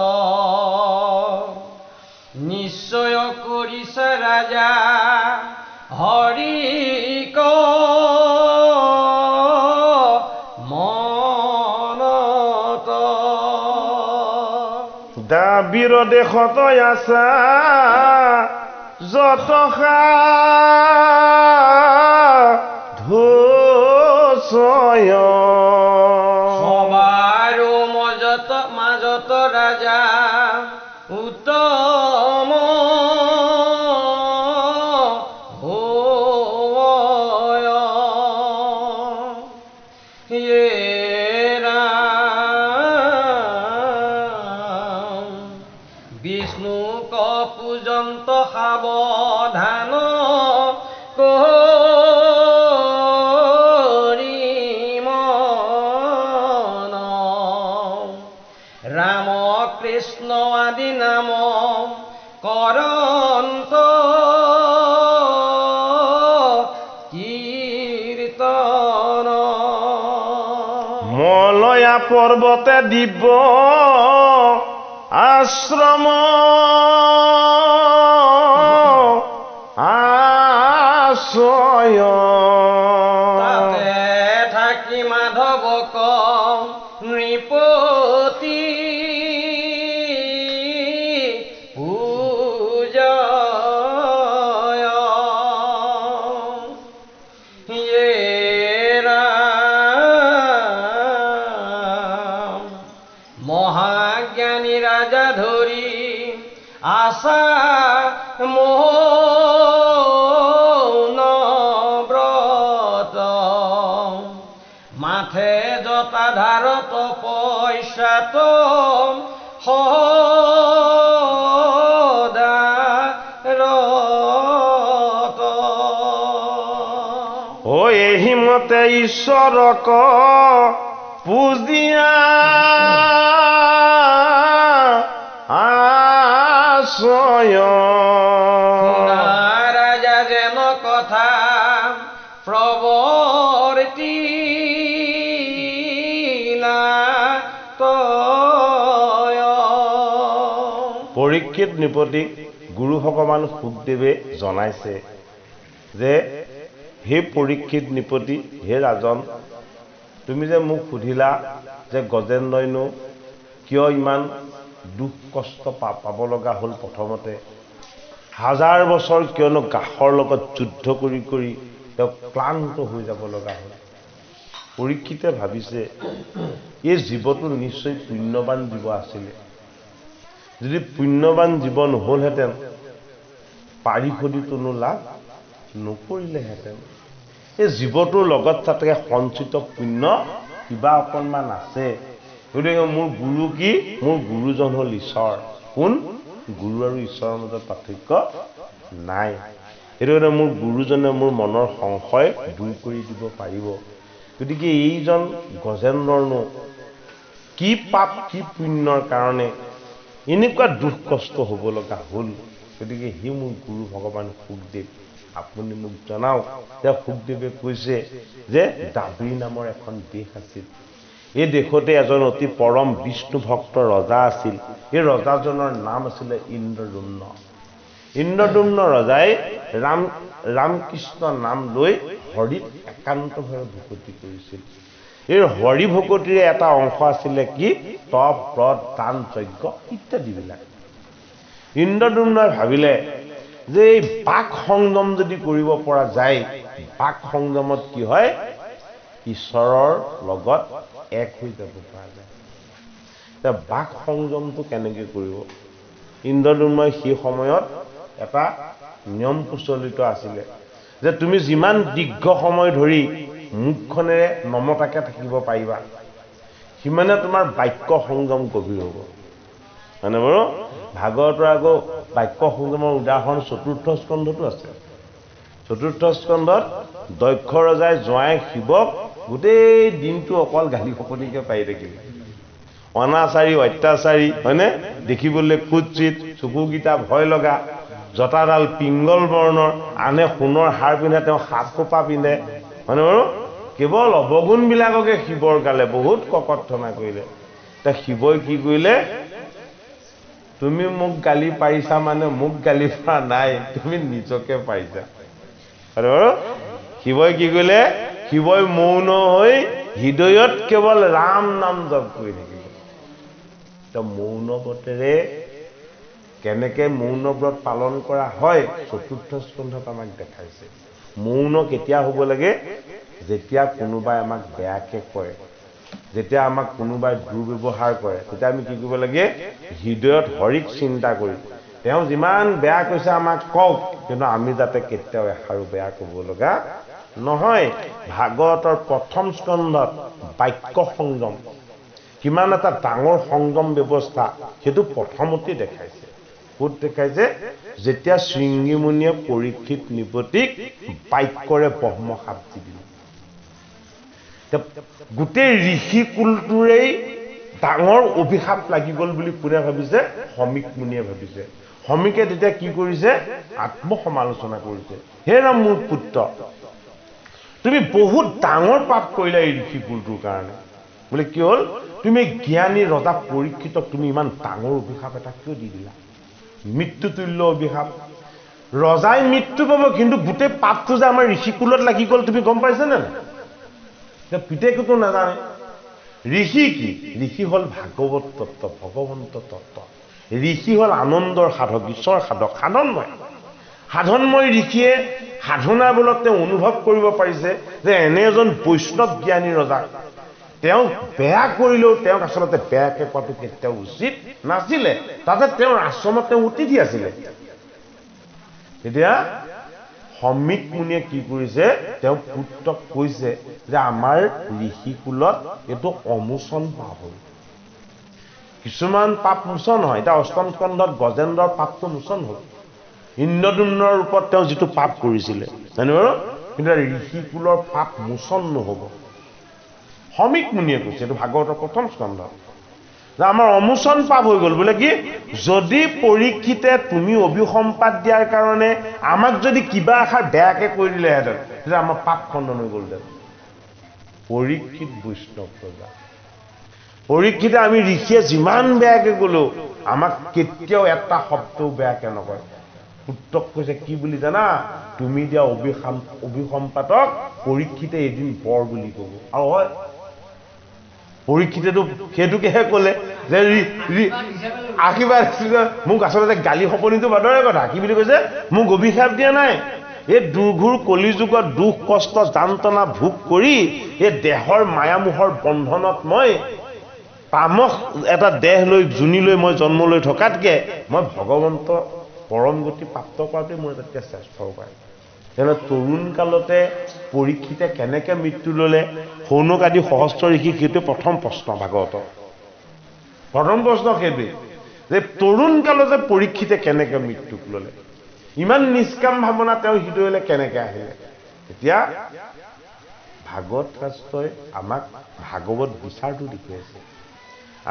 নিশ্চয় কৰিছে ৰাজা হৰিক মনত দা বীৰদেশত আছা যত ধূচয় সবাৰো মাজত ৰাজা উত্তম হয় হে ৰাম বিষ্ণুক পূজন্ত সাৱধান ৰাম কৃষ্ণ আদি নাম কৰন্ত কীৰ্তন মলয়া পৰ্বতে দিব আশ্ৰম আশ্ৰয় তাতে থাকি মাধৱক নৃপ আশা মৌন ব্রত মাথে জটাধারত পয়সাত সদারত ও এহি মতে ঈশ্বরক পূজিয়া আশ্রয় রাজা যেন কথা প্রবর্তিলা তয়। পৰীক্ষিত নৃপতিক গুৰু ভগৱান শুকদেৱে জনাইছে যে হে পৰীক্ষিত নৃপতি, হে ৰাজন, তুমি যে মোক সুধিলা যে গজেন্দ্ৰইনো কিয় ইমান দুখ কষ্ট পাব লগা হ'ল, প্ৰথমতে 1000 বছৰ কিয়নো গাহৰ লগত যুদ্ধ কৰি কৰি তেওঁ ক্লান্ত হৈ যাব লগা হ'ল। পৰীক্ষিতে ভাবিছে এই জীৱটো নিশ্চয় পুণ্যৱান জীৱ আছিলে, যদি পুণ্যৱান জীৱ নহ'লহেঁতেন পাৰিষদিটোনো লাভ নকৰিলেহেঁতেন। এই জীৱটোৰ লগত তাতে সঞ্চিত পুণ্য কিবা অকণমান আছে। গতিকে মোৰ গুৰু কি? মোৰ গুৰুজন হ'ল ঈশ্বৰ। কোন? গুৰু আৰু ঈশ্বৰৰ মাজত পাৰ্থক্য নাই। সেইটো কাৰণে মোৰ গুৰুজনে মোৰ মনৰ সংশয় দূৰ কৰি দিব পাৰিব। গতিকে এইজন গজেন্দ্ৰনো কি পাপ কি পুণ্যৰ কাৰণে এনেকুৱা দুখ কষ্ট হ'ব লগা হ'ল? গতিকে সি মোৰ গুৰু ভগৱান শুকদেৱ, আপুনি মোক জনাওক। তেওঁ শুকদেৱে কৈছে যে দাবৰী নামৰ এখন দেশ আছিল, এই দেশতে এজন অতি পৰম বিষ্ণু ভক্ত ৰজা আছিল। এই ৰজাজনৰ নাম আছিলে ইন্দ্ৰদুম্ন। ইন্দ্ৰদুম্ন ৰজাই ৰামকৃষ্ণ নাম লৈ হৰিত একান্তভাৱে ভকতি কৰিছিল। এই হৰি ভকতিৰে এটা অংশ আছিলে কি? তপ ব্ৰত দান যজ্ঞ ইত্যাদিবিলাক। ইন্দ্ৰদুম্নই ভাবিলে যে এই বাক সংযম যদি কৰিব পৰা যায়, বাক সংযমত কি হয়? ঈশ্বৰৰ লগত এক হৈ যাব পৰা যায়। এতিয়া বাক সংযমটো কেনেকৈ কৰিব? ইন্দ্ৰদুম্নই সেই সময়ত এটা নিয়ম প্ৰচলিত আছিলে যে তুমি যিমান দীৰ্ঘ সময় ধৰি মুখখনেৰে নমতাকে থাকিব পাৰিবা, সিমানে তোমাৰ বাক্য সংযম গভীৰ হ'ব। মানে বাৰু ভাগৱতৰ আকৌ বাক্য সংযমৰ উদাহৰণ 4ৰ্থ স্কন্ধতো আছে। 4ৰ্থ স্কন্ধত দক্ষ ৰজাই জোঁৱাই শিৱক গোটেই দিনটো অকল গালি শপনিকে পাই থাকিলে। অনাচাৰী, অত্যাচাৰী, হয়নে? দেখিবলৈ কুৎসিত, চকুকেইটা ভয় লগা, জটাডাল পিংগল বৰ্ণৰ, আনে সোণৰ হাৰ পিন্ধে, তেওঁ সাত খোপা পিন্ধে, হয়নে বাৰু? কেৱল অৱগুণবিলাককে শিৱৰ গালে বহুত ককৰ্থনা কৰিলে। এতিয়া শিৱই কি কৰিলে? তুমি মোক গালি পাৰিছা মানে মোক গালি পৰা নাই, তুমি নিজকে পাৰিছা। হয়নে বাৰু? শিৱই কি কৰিলে? শিৱই মৌন হৈ হৃদয়ত কেৱল ৰাম নাম জপ কৰি থাকিলে। মৌন ব্ৰতেৰে কেনেকে মৌন ব্ৰত পালন কৰা হয় 4ৰ্থ স্কন্ধত আমাক দেখাইছে। মৌন কেতিয়া হ'ব লাগে? যেতিয়া কোনোবাই আমাক বেয়াকে কয়, যেতিয়া আমাক কোনোবাই দুৰ্ব্যৱহাৰ কৰে, তেতিয়া আমি কি কৰিব লাগে? হৃদয়ত হৰিক চিন্তা কৰি তেওঁ যিমান বেয়া কৈছে আমাক কওক, কিন্তু আমি যাতে কেতিয়াও এষাৰো বেয়া ক'ব লগা নহয়। ভাগৱতৰ 1ম স্কন্ধত বাক্য সংযম কিমান এটা ডাঙৰ সংযম ব্যৱস্থা সেইটো প্ৰথমতে দেখাইছে। ক'ত দেখাইছে? যেতিয়া শৃংগীমুনিয়ে পৰীক্ষিত নৃপতিক বাক্যৰে ব্ৰহ্মশাপ দি দিলে। গোটেই ঋষিকুলটোৰেই ডাঙৰ অভিশাপ লাগি গ'ল বুলি কোনে ভাবিছে? সমীক মুনিয়ে ভাবিছে। সমীকে তেতিয়া কি কৰিছে? আত্মসমালোচনা কৰিছে। হে ৰাম মোৰ পুত্ৰ, তুমি বহুত ডাঙৰ পাপ কৰিলা এই ঋষিকুলটোৰ কাৰণে। বোলে কি হ'ল? তুমি জ্ঞানী ৰজা পৰীক্ষিতক তুমি ইমান ডাঙৰ অভিশাপ এটা কিয় দি দিলা? মৃত্যুতুল্য অভিশাপ। ৰজাই মৃত্যু পাব, কিন্তু গোটেই পাপটো যে আমাৰ ঋষিকুলত লাগি গ'ল তুমি গম পাইছা নে? পিতেকতো নাজানে। ঋষি কি? ঋষি হ'ল ভাগৱত তত্ত্ব, ভগৱন্ত তত্ত্ব। ঋষি হ'ল আনন্দৰ সাধক, ঈশ্বৰ সাধক, সাধনময়। সাধনময় ঋষিয়ে সাধনাৰ বলত তেওঁ অনুভৱ কৰিব পাৰিছে যে এনে এজন বৈষ্ণৱ জ্ঞানী ৰজাক তেওঁ বেয়া কৰিলেও তেওঁক আচলতে বেয়াকৈ কোৱাটো কেতিয়াও উচিত নাছিলে তাতে তেওঁৰ আশ্ৰমত তেওঁ অতিথি আছিলে এতিয়া সমিক মুনিয়ে কি কৰিছে তেওঁ পুত্ৰক কৈছে যে আমাৰ ঋষিকুলত এইটো অমোচন পাপ হ'ল কিছুমান পাপ মোচন হয় এতিয়া অষ্টম স্কন্ধত গজেন্দ্ৰৰ পাপটো মোচন হ'ল ইন্দ্ৰদুম্নৰ ৰূপত তেওঁ যিটো পাপ কৰিছিলে জানো বাৰু কিন্তু ঋষিকুলৰ পাপ মোচন নহ'ব সমিক মুনিয়ে কৈছে এইটো ভাগৱতৰ প্ৰথম স্কন্ধত যে আমাৰ অমোচন পাপ হৈ গ'ল বোলে কি যদি পৰীক্ষিতে তুমি অভিসম্পাত দিয়াৰ কাৰণে আমাক যদি কিবা এষাৰ বেয়াকৈ কৈ দিলেহেঁতেন তেতিয়া আমাৰ পাপ খণ্ডন হৈ গ'লহেঁতেন পৰীক্ষিত বৈষ্ণৱ প্ৰজা পৰীক্ষিতে আমি ঋষিয়ে যিমান বেয়াকৈ গ'লো আমাক কেতিয়াও এটা শব্দও বেয়াকৈ নকয় পুত্ৰক কৈছে কি বুলি জানা তুমি দিয়া অভিসম্পাতক পৰীক্ষিতে এদিন বৰ বুলি ক'ব আৰু হয় পৰীক্ষিতেতো সেইটোকেহে ক'লে যে আশীৰ্বাদ মোক আচলতে গালি সপনিটো বাদৰে কথা কি বুলি কৈছে মোক অভিশাপ দিয়া নাই এই দুৰ্ঘুৰ কলিযুগত দুখ কষ্ট যান্ত্ৰণা ভোগ কৰি এই দেহৰ মায়ামোহৰ বন্ধনত মই তামস এটা দেহ লৈ জুনি লৈ মই জন্ম লৈ থকাতকৈ মই ভগৱন্ত পৰম গতি প্ৰাপ্ত কৰাটোৱে মোৰ এটা শ্ৰেষ্ঠ উপায় তেনে তৰুণ কালতে পৰীক্ষিতে কেনেকৈ মৃত্যু ল'লে সৌনক আদি সহস্ৰ ঋষি সেইটো প্ৰথম প্ৰশ্ন ভাগৱত প্ৰথম প্ৰশ্ন সেইটোৱে যে তৰুণ কালতে পৰীক্ষিতে কেনেকৈ মৃত্যুক ল'লে ইমান নিষ্কাম ভাৱনা তেওঁ হৃদয়লৈ কেনেকৈ আহিলে এতিয়া ভাগৱত শাস্ত্ৰই আমাক ভাগৱত বিচাৰটো দেখুৱাইছে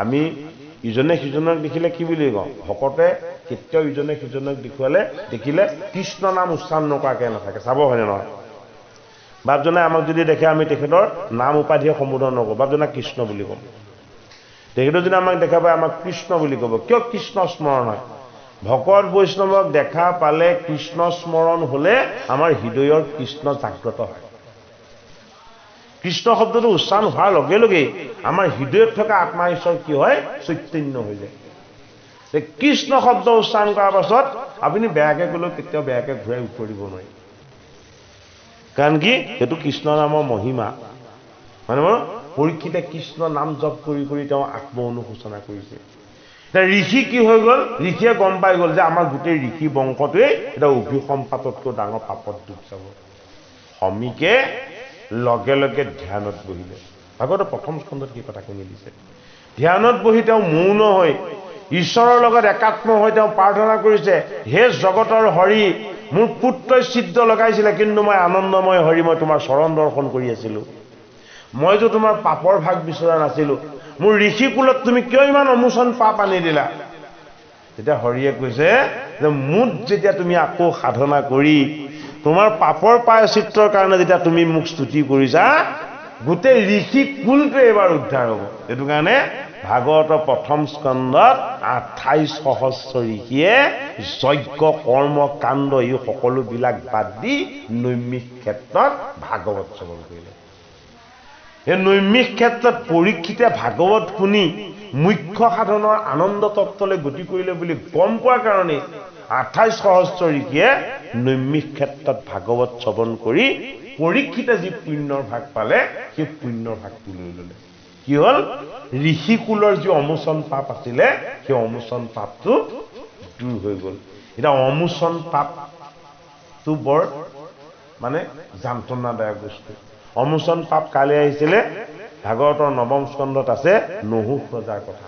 আমি ইজনে সিজনক দেখিলে কি বুলি কওঁ ভকতে কেতিয়াও ইজনে সিজনক দেখিলে কৃষ্ণ নাম উচ্চাৰণ নকৰাকৈ নাথাকে চাব হয়নে নহয় বাপজনে আমাক যদি দেখে আমি তেখেতৰ নাম উপাধিয়ে সম্বোধন নকৰোঁ বাপজনে কৃষ্ণ বুলি ক'ম তেখেতে যদি আমাক দেখা পায় আমাক কৃষ্ণ বুলি ক'ব কিয় কৃষ্ণ স্মৰণ হয় ভকত বৈষ্ণৱক দেখা পালে কৃষ্ণ স্মৰণ হ'লে আমাৰ হৃদয়ৰ কৃষ্ণ জাগ্ৰত হয় কৃষ্ণ শব্দটো উচ্চাৰণ হোৱাৰ লগে লগেই আমাৰ হৃদয়ত থকা আত্মা ঈশ্বৰ কি হয় চৈতন্য হৈ যায় কৃষ্ণ শব্দ উচ্চাৰণ কৰাৰ পাছত আপুনি বেয়াকৈ ক'লেও কেতিয়াও বেয়াকৈ ঘূৰাই উত্তৰ দিব নোৱাৰি কাৰণ কি সেইটো কৃষ্ণ নামৰ মহিমা মানে বাৰু পৰীক্ষিতে কৃষ্ণ নাম জপ কৰি কৰি তেওঁ আত্ম অনুশোচনা কৰিছে ঋষি কি হৈ গ'ল ঋষিয়ে গম পাই গ'ল যে আমাৰ গোটেই ঋষি বংশটোৱে এটা অভিসম্পাততকৈ ডাঙৰ পাপত ডুব যাব সমিকে লগে লগে ধ্যানত বহিলে ভাগৱতৰ প্ৰথম স্কন্ধত কি কথাখিনি দিছে ধ্যানত বহি তেওঁ মৌন হৈ ঈশ্বৰৰ লগত একাত্ম হৈ তেওঁ প্ৰাৰ্থনা কৰিছে হে জগতৰ হৰি মোৰ পুত্ৰই ছিদ্ৰ লগাইছিলে কিন্তু মই আনন্দময় হৰি মই তোমাৰ চৰণ দৰ্শন কৰি আছিলোঁ মইতো তোমাৰ পাপৰ ভাগ বিচৰা নাছিলোঁ মোৰ ঋষিকুলত তুমি কিয় ইমান অমোচন পাপ আনি দিলা তেতিয়া হৰিয়ে কৈছে যে মুঠ যেতিয়া তুমি আকৌ সাধনা কৰি তোমাৰ পাপৰ প্ৰায়শ্চিত্তৰ কাৰণে যেতিয়া তুমি মোক স্তুতি কৰিছা গোটেই ঋষি কুলটোৱে এবাৰ উদ্ধাৰ হ'ব সেইটো কাৰণে ভাগৱতৰ প্ৰথম স্কন্ধত 28 সহস্ৰ ঋষিয়ে যজ্ঞ কৰ্ম কাণ্ড এই সকলোবিলাক বাদ দি নৈমিষ ক্ষেত্ৰত ভাগৱত শ্ৰৱণ কৰিলে এই নৈমিষ ক্ষেত্ৰত পৰীক্ষিতে ভাগৱত শুনি মুখ্য সাধনৰ আনন্দ তত্ত্বলৈ গতি কৰিলে বুলি গম পোৱাৰ কাৰণে 28 সহস্ৰ ঋষিয়ে নৈমিষ ক্ষেত্ৰত ভাগৱত শ্ৰৱণ কৰি পৰীক্ষিতে যি পুণ্যৰ ভাগ পালে সেই পুণ্যৰ ভাগটো লৈ ল'লে কি হ'ল ঋষিকুলৰ যি অমোচন পাপ আছিলে সেই অমোচন পাপটো দূৰ হৈ গ'ল এতিয়া অমোচন পাপটো বৰ মানে যান্ত্ৰণাদায়ক বস্তু অমোচন পাপ কালি আহিছিলে ভাগৱতৰ নৱম স্কন্ধত আছে নহুষ ৰজাৰ কথা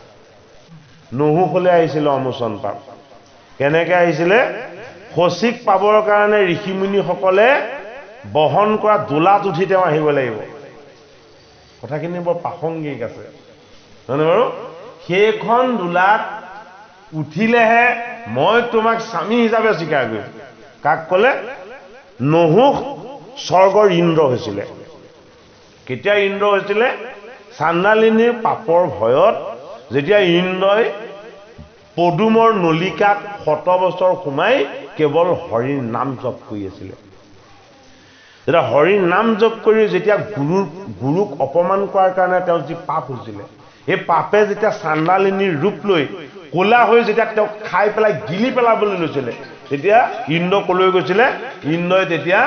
নহুষলৈ আহিছিলে অমোচন পাপ কেনেকৈ আহিছিলে সচিক পাবৰ কাৰণে ঋষিমুনিসকলে বহন কৰা দোলাত উঠি তেওঁ আহিব লাগিব কথাখিনি বৰ প্ৰাসংগিক আছে জানে বাৰু সেইখন দোলাত উঠিলেহে মই তোমাক স্বামী হিচাপে স্বীকাৰ কৰিম কাক ক'লে নহুষ স্বৰ্গৰ ইন্দ্ৰ হৈছিলে কেতিয়া ইন্দ্ৰ হৈছিলে চাণ্ডালিনীৰ পাপৰ ভয়ত যেতিয়া ইন্দ্ৰই পদুমৰ নলিকাত 100 বছৰ সোমাই কেৱল হৰিৰ নাম জপ কৰি আছিলে যেতিয়া হৰিৰ নাম জপ কৰি যেতিয়া গুৰুক অপমান কৰাৰ কাৰণে তেওঁৰ যি পাপ হৈছিলে এই পাপে যেতিয়া চাণ্ডালিনীৰ ৰূপ লৈ ক'লা হৈ যেতিয়া তেওঁক খাই পেলাই গিলি পেলাবলৈ লৈছিলে তেতিয়া ইন্দ্ৰ ক'লৈ গৈছিলে ইন্দ্ৰই তেতিয়া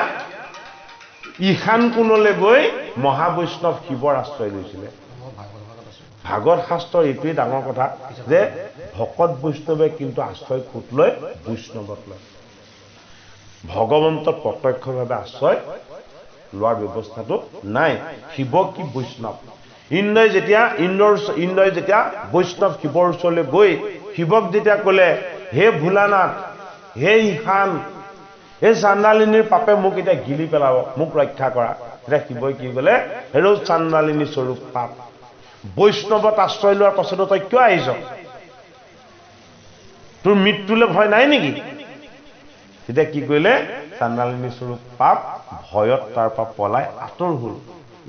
ঈশান কোণলৈ গৈ মহাবৈষ্ণৱ শিৱৰ আশ্ৰয় লৈছিলে ভাগৱত শাস্ত্ৰৰ এইটোৱেই ডাঙৰ কথা যে ভকত বৈষ্ণৱে কিন্তু আশ্ৰয় ক'ত লয় বৈষ্ণৱত লয় ভগৱন্তত প্ৰত্যক্ষভাৱে আশ্ৰয় লোৱাৰ ব্যৱস্থাটো নাই শিৱ কি বৈষ্ণৱ ইন্দ্ৰই যেতিয়া বৈষ্ণৱ শিৱৰ ওচৰলৈ গৈ শিৱক যেতিয়া ক'লে হে ভোলানাথ হে ঈশান এই চাণ্ডালিনীৰ পাপে মোক এতিয়া গিলি পেলাব মোক ৰক্ষা কৰা এতিয়া শিৱই কি ক'লে হেৰৌ চাণ্ডালিনী স্বৰূপ পাপ বৈষ্ণৱত আশ্ৰয় লোৱাৰ পাছতো তই কিয় আহিছ তোৰ মৃত্যুলৈ ভয় নাই নেকি তেতিয়া কি কৰিলে চাণ্ডালিনী স্বৰূপ পাপ ভয়ত তাৰ পৰা পলাই আঁতৰ হ'ল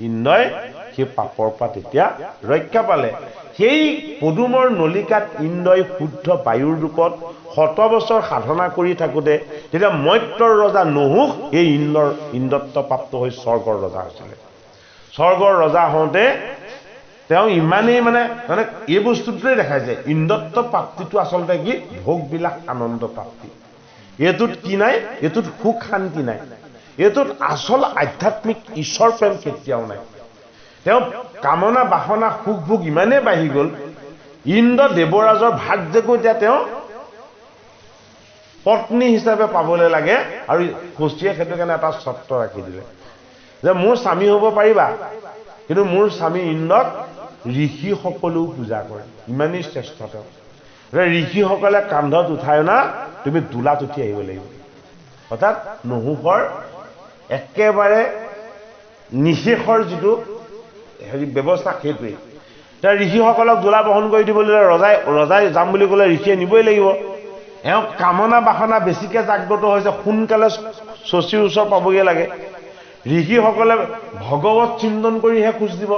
ইন্দ্ৰই সেই পাপৰ পৰা তেতিয়া ৰক্ষা পালে সেই পদুমৰ নলিকাত ইন্দ্ৰই শুদ্ধ বায়ুৰ ৰূপত 100 বছৰ সাধনা কৰি থাকোঁতে তেতিয়া মৈত্ৰৰ ৰজা নহুক এই ইন্দ্ৰত্ব প্ৰাপ্ত হৈ স্বৰ্গৰ ৰজা হৈছিলে স্বৰ্গৰ ৰজা হওঁতে তেওঁ ইমানেই মানে এই বস্তুটোৱে দেখায় যে ইন্দ্ৰত্ব প্ৰাপ্তিটো আচলতে কি ভোগবিলাক আনন্দ প্ৰাপ্তি এইটোত কি নাই এইটোত সুখ শান্তি নাই এইটোত আচল আধ্যাত্মিক ঈশ্বৰ প্ৰেম কেতিয়াও নাই তেওঁ কামনা বাসনা সুখ ভোগ ইমানেই বাঢ়ি গ'ল ইন্দ্ৰ দেৱৰাজৰ ভাগ্যকো এতিয়া তেওঁ পত্নী হিচাপে পাবলৈ লাগে আৰু কষ্টিয়ে সেইটো কাৰণে এটা চৰ্ত ৰাখি দিলে যে মোৰ স্বামী হ'ব পাৰিবা কিন্তু মোৰ স্বামী ইন্দ্ৰক ঋষিসকলেও পূজা কৰে ইমানেই শ্ৰেষ্ঠ তেওঁ ঋষিসকলে কান্ধত উঠাই অনা তুমি দোলাত উঠি আহিব লাগিব অৰ্থাৎ নহুকৰ একেবাৰে নিশেষৰ যিটো ব্যৱস্থা সেইটোৱেই এতিয়া ঋষিসকলক দোলা বহন কৰি দিবলৈ ৰজাই যাম বুলি ক'লে ঋষিয়ে নিবই লাগিব এওঁ কামনা বাসনা বেছিকৈ জাগ্ৰত হৈছে সোনকালে শশীৰ ওচৰ পাবগৈ লাগে ঋষিসকলে ভগৱত চিন্তন কৰিহে খোজ দিব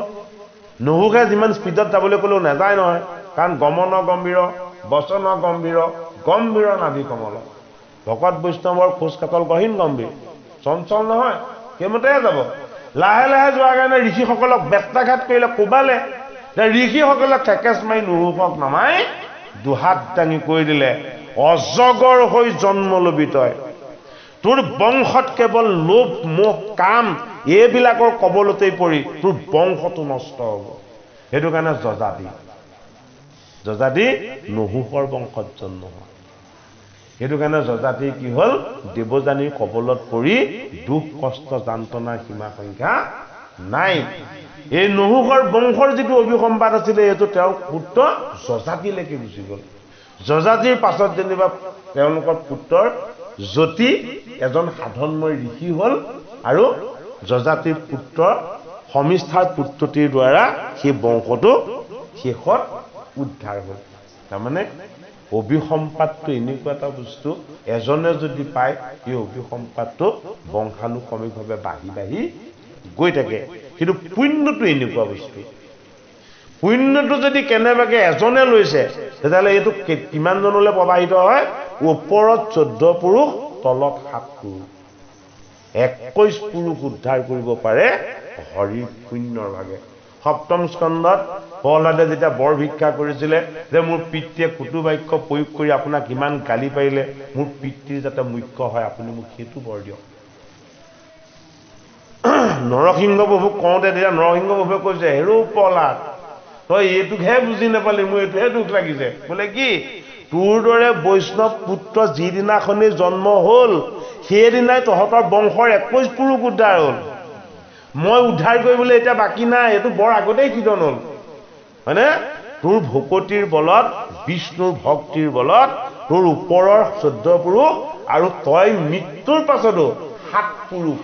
নহুকে যিমান স্পীডত যাবলৈ ক'লেও নাযায় নহয় কাৰণ গমন গম্ভীৰ বচন গম্ভীৰ নাভি কমল ভকত বৈষ্ণৱৰ খোজ কাকল গহীন গম্ভীৰ চঞ্চল নহয় সেইমতেহে যাব লাহে লাহে যোৱাৰ কাৰণে ঋষিসকলক বেত্ৰাঘাত কৰিলে কোবালে ঋষিসকলে ঠেকেচ মাৰি নহুকক নমাই দুহাত দাঙি কৈ দিলে অজগৰ হৈ জন্ম লবি তই তোৰ বংশত কেৱল লোভ মোহ কাম এইবিলাকৰ কবলতেই পৰি তোৰ বংশটো নষ্ট হ'ব সেইটো কাৰণে যজাতি নহুকৰ বংশত জন্ম হয় সেইটো কাৰণে যজাতি কি হ'ল দেৱযানীৰ কবলত পৰি দুখ কষ্ট যান্ত্ৰণাৰ সীমা সংখ্যা নাই এই নহুকৰ বংশৰ যিটো অভিসম্পাদ আছিলে এইটো তেওঁৰ পুত্ৰ যজাতিলৈকে গুচি গ'ল যজাতিৰ পাছত যেনিবা তেওঁলোকৰ পুত্ৰৰ যতি এজন সাধনময় ঋষি হ'ল আৰু যজাতিৰ পুত্ৰ সমিষ্ঠাৰ পুত্ৰটিৰ দ্বাৰা সেই বংশটো শেষত উদ্ধাৰ হ'ল তাৰমানে অভিসম্পাদটো এনেকুৱা এটা বস্তু এজনে যদি পায় এই অভিসম্পাদটো বংশানুক্ৰমিকভাৱে বাঢ়ি গৈ থাকে কিন্তু পুণ্যটো এনেকুৱা বস্তু পুণ্যটো যদি কেনেবাকৈ এজনে লৈছে তেতিয়াহ'লে এইটো কিমানজনলৈ প্ৰবাহিত হয় ওপৰত 14 পুৰুষ তলত 7 পুৰুষ 21 পুৰুষ উদ্ধাৰ কৰিব পাৰে হৰিৰ পুণ্যৰ ভাগে সপ্তম স্কন্ধত প্ৰহ্লাদে যেতিয়া বৰ ভিক্ষা কৰিছিলে যে মোৰ পিতৃয়ে কুটু বাক্য প্ৰয়োগ কৰি আপোনাক ইমান গালি পাৰিলে মোৰ পিতৃৰ যাতে মুখ্য হয় আপুনি মোক সেইটো বৰ দিয়ক নৰসিংহ প্ৰভুক কওঁতে তেতিয়া নৰসিংহ প্ৰভুৱে কৈছে হেৰৌ প্ৰহ্লাদ তই এইটোকহে বুজি নাপালি মোৰ এইটোহে দুখ লাগিছে বোলে কি তোৰ দৰে বৈষ্ণৱ পুত্ৰ যিদিনাখনি জন্ম হ'ল সেইদিনাই তহঁতৰ বংশৰ 21 পুৰুষ উদ্ধাৰ হ'ল মই উদ্ধাৰ কৰিবলৈ এতিয়া বাকী নাই এইটো বৰ আগতেই সিদ্ধন হ'ল হয়নে তোৰ ভকতিৰ বলত বিষ্ণুৰ ভক্তিৰ বলত তোৰ ওপৰৰ 14 পুৰুষ আৰু তই মৃত্যুৰ পাছতো 7 পুৰুষ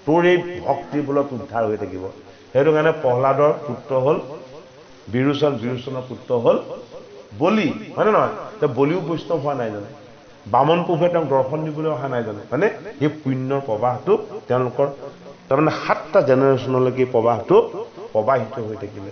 তোৰ এই ভক্তিৰ বলত উদ্ধাৰ হৈ থাকিব সেইটো কাৰণে প্ৰহ্লাদৰ পুত্ৰ হ'ল বিৰোচনৰ পুত্ৰ হ'ল বলি হয়নে নহয় বলিও বৈষ্ণৱ হোৱা নাই জানে বামন প্ৰভুৱে তেওঁক দৰ্শন দিবলৈ অহা নাই জানে মানে এই পুণ্যৰ প্ৰবাহটো তেওঁলোকৰ তাৰমানে 7টা জেনেৰেশ্যনলৈকে প্ৰবাহটো প্ৰবাহিত হৈ থাকিলে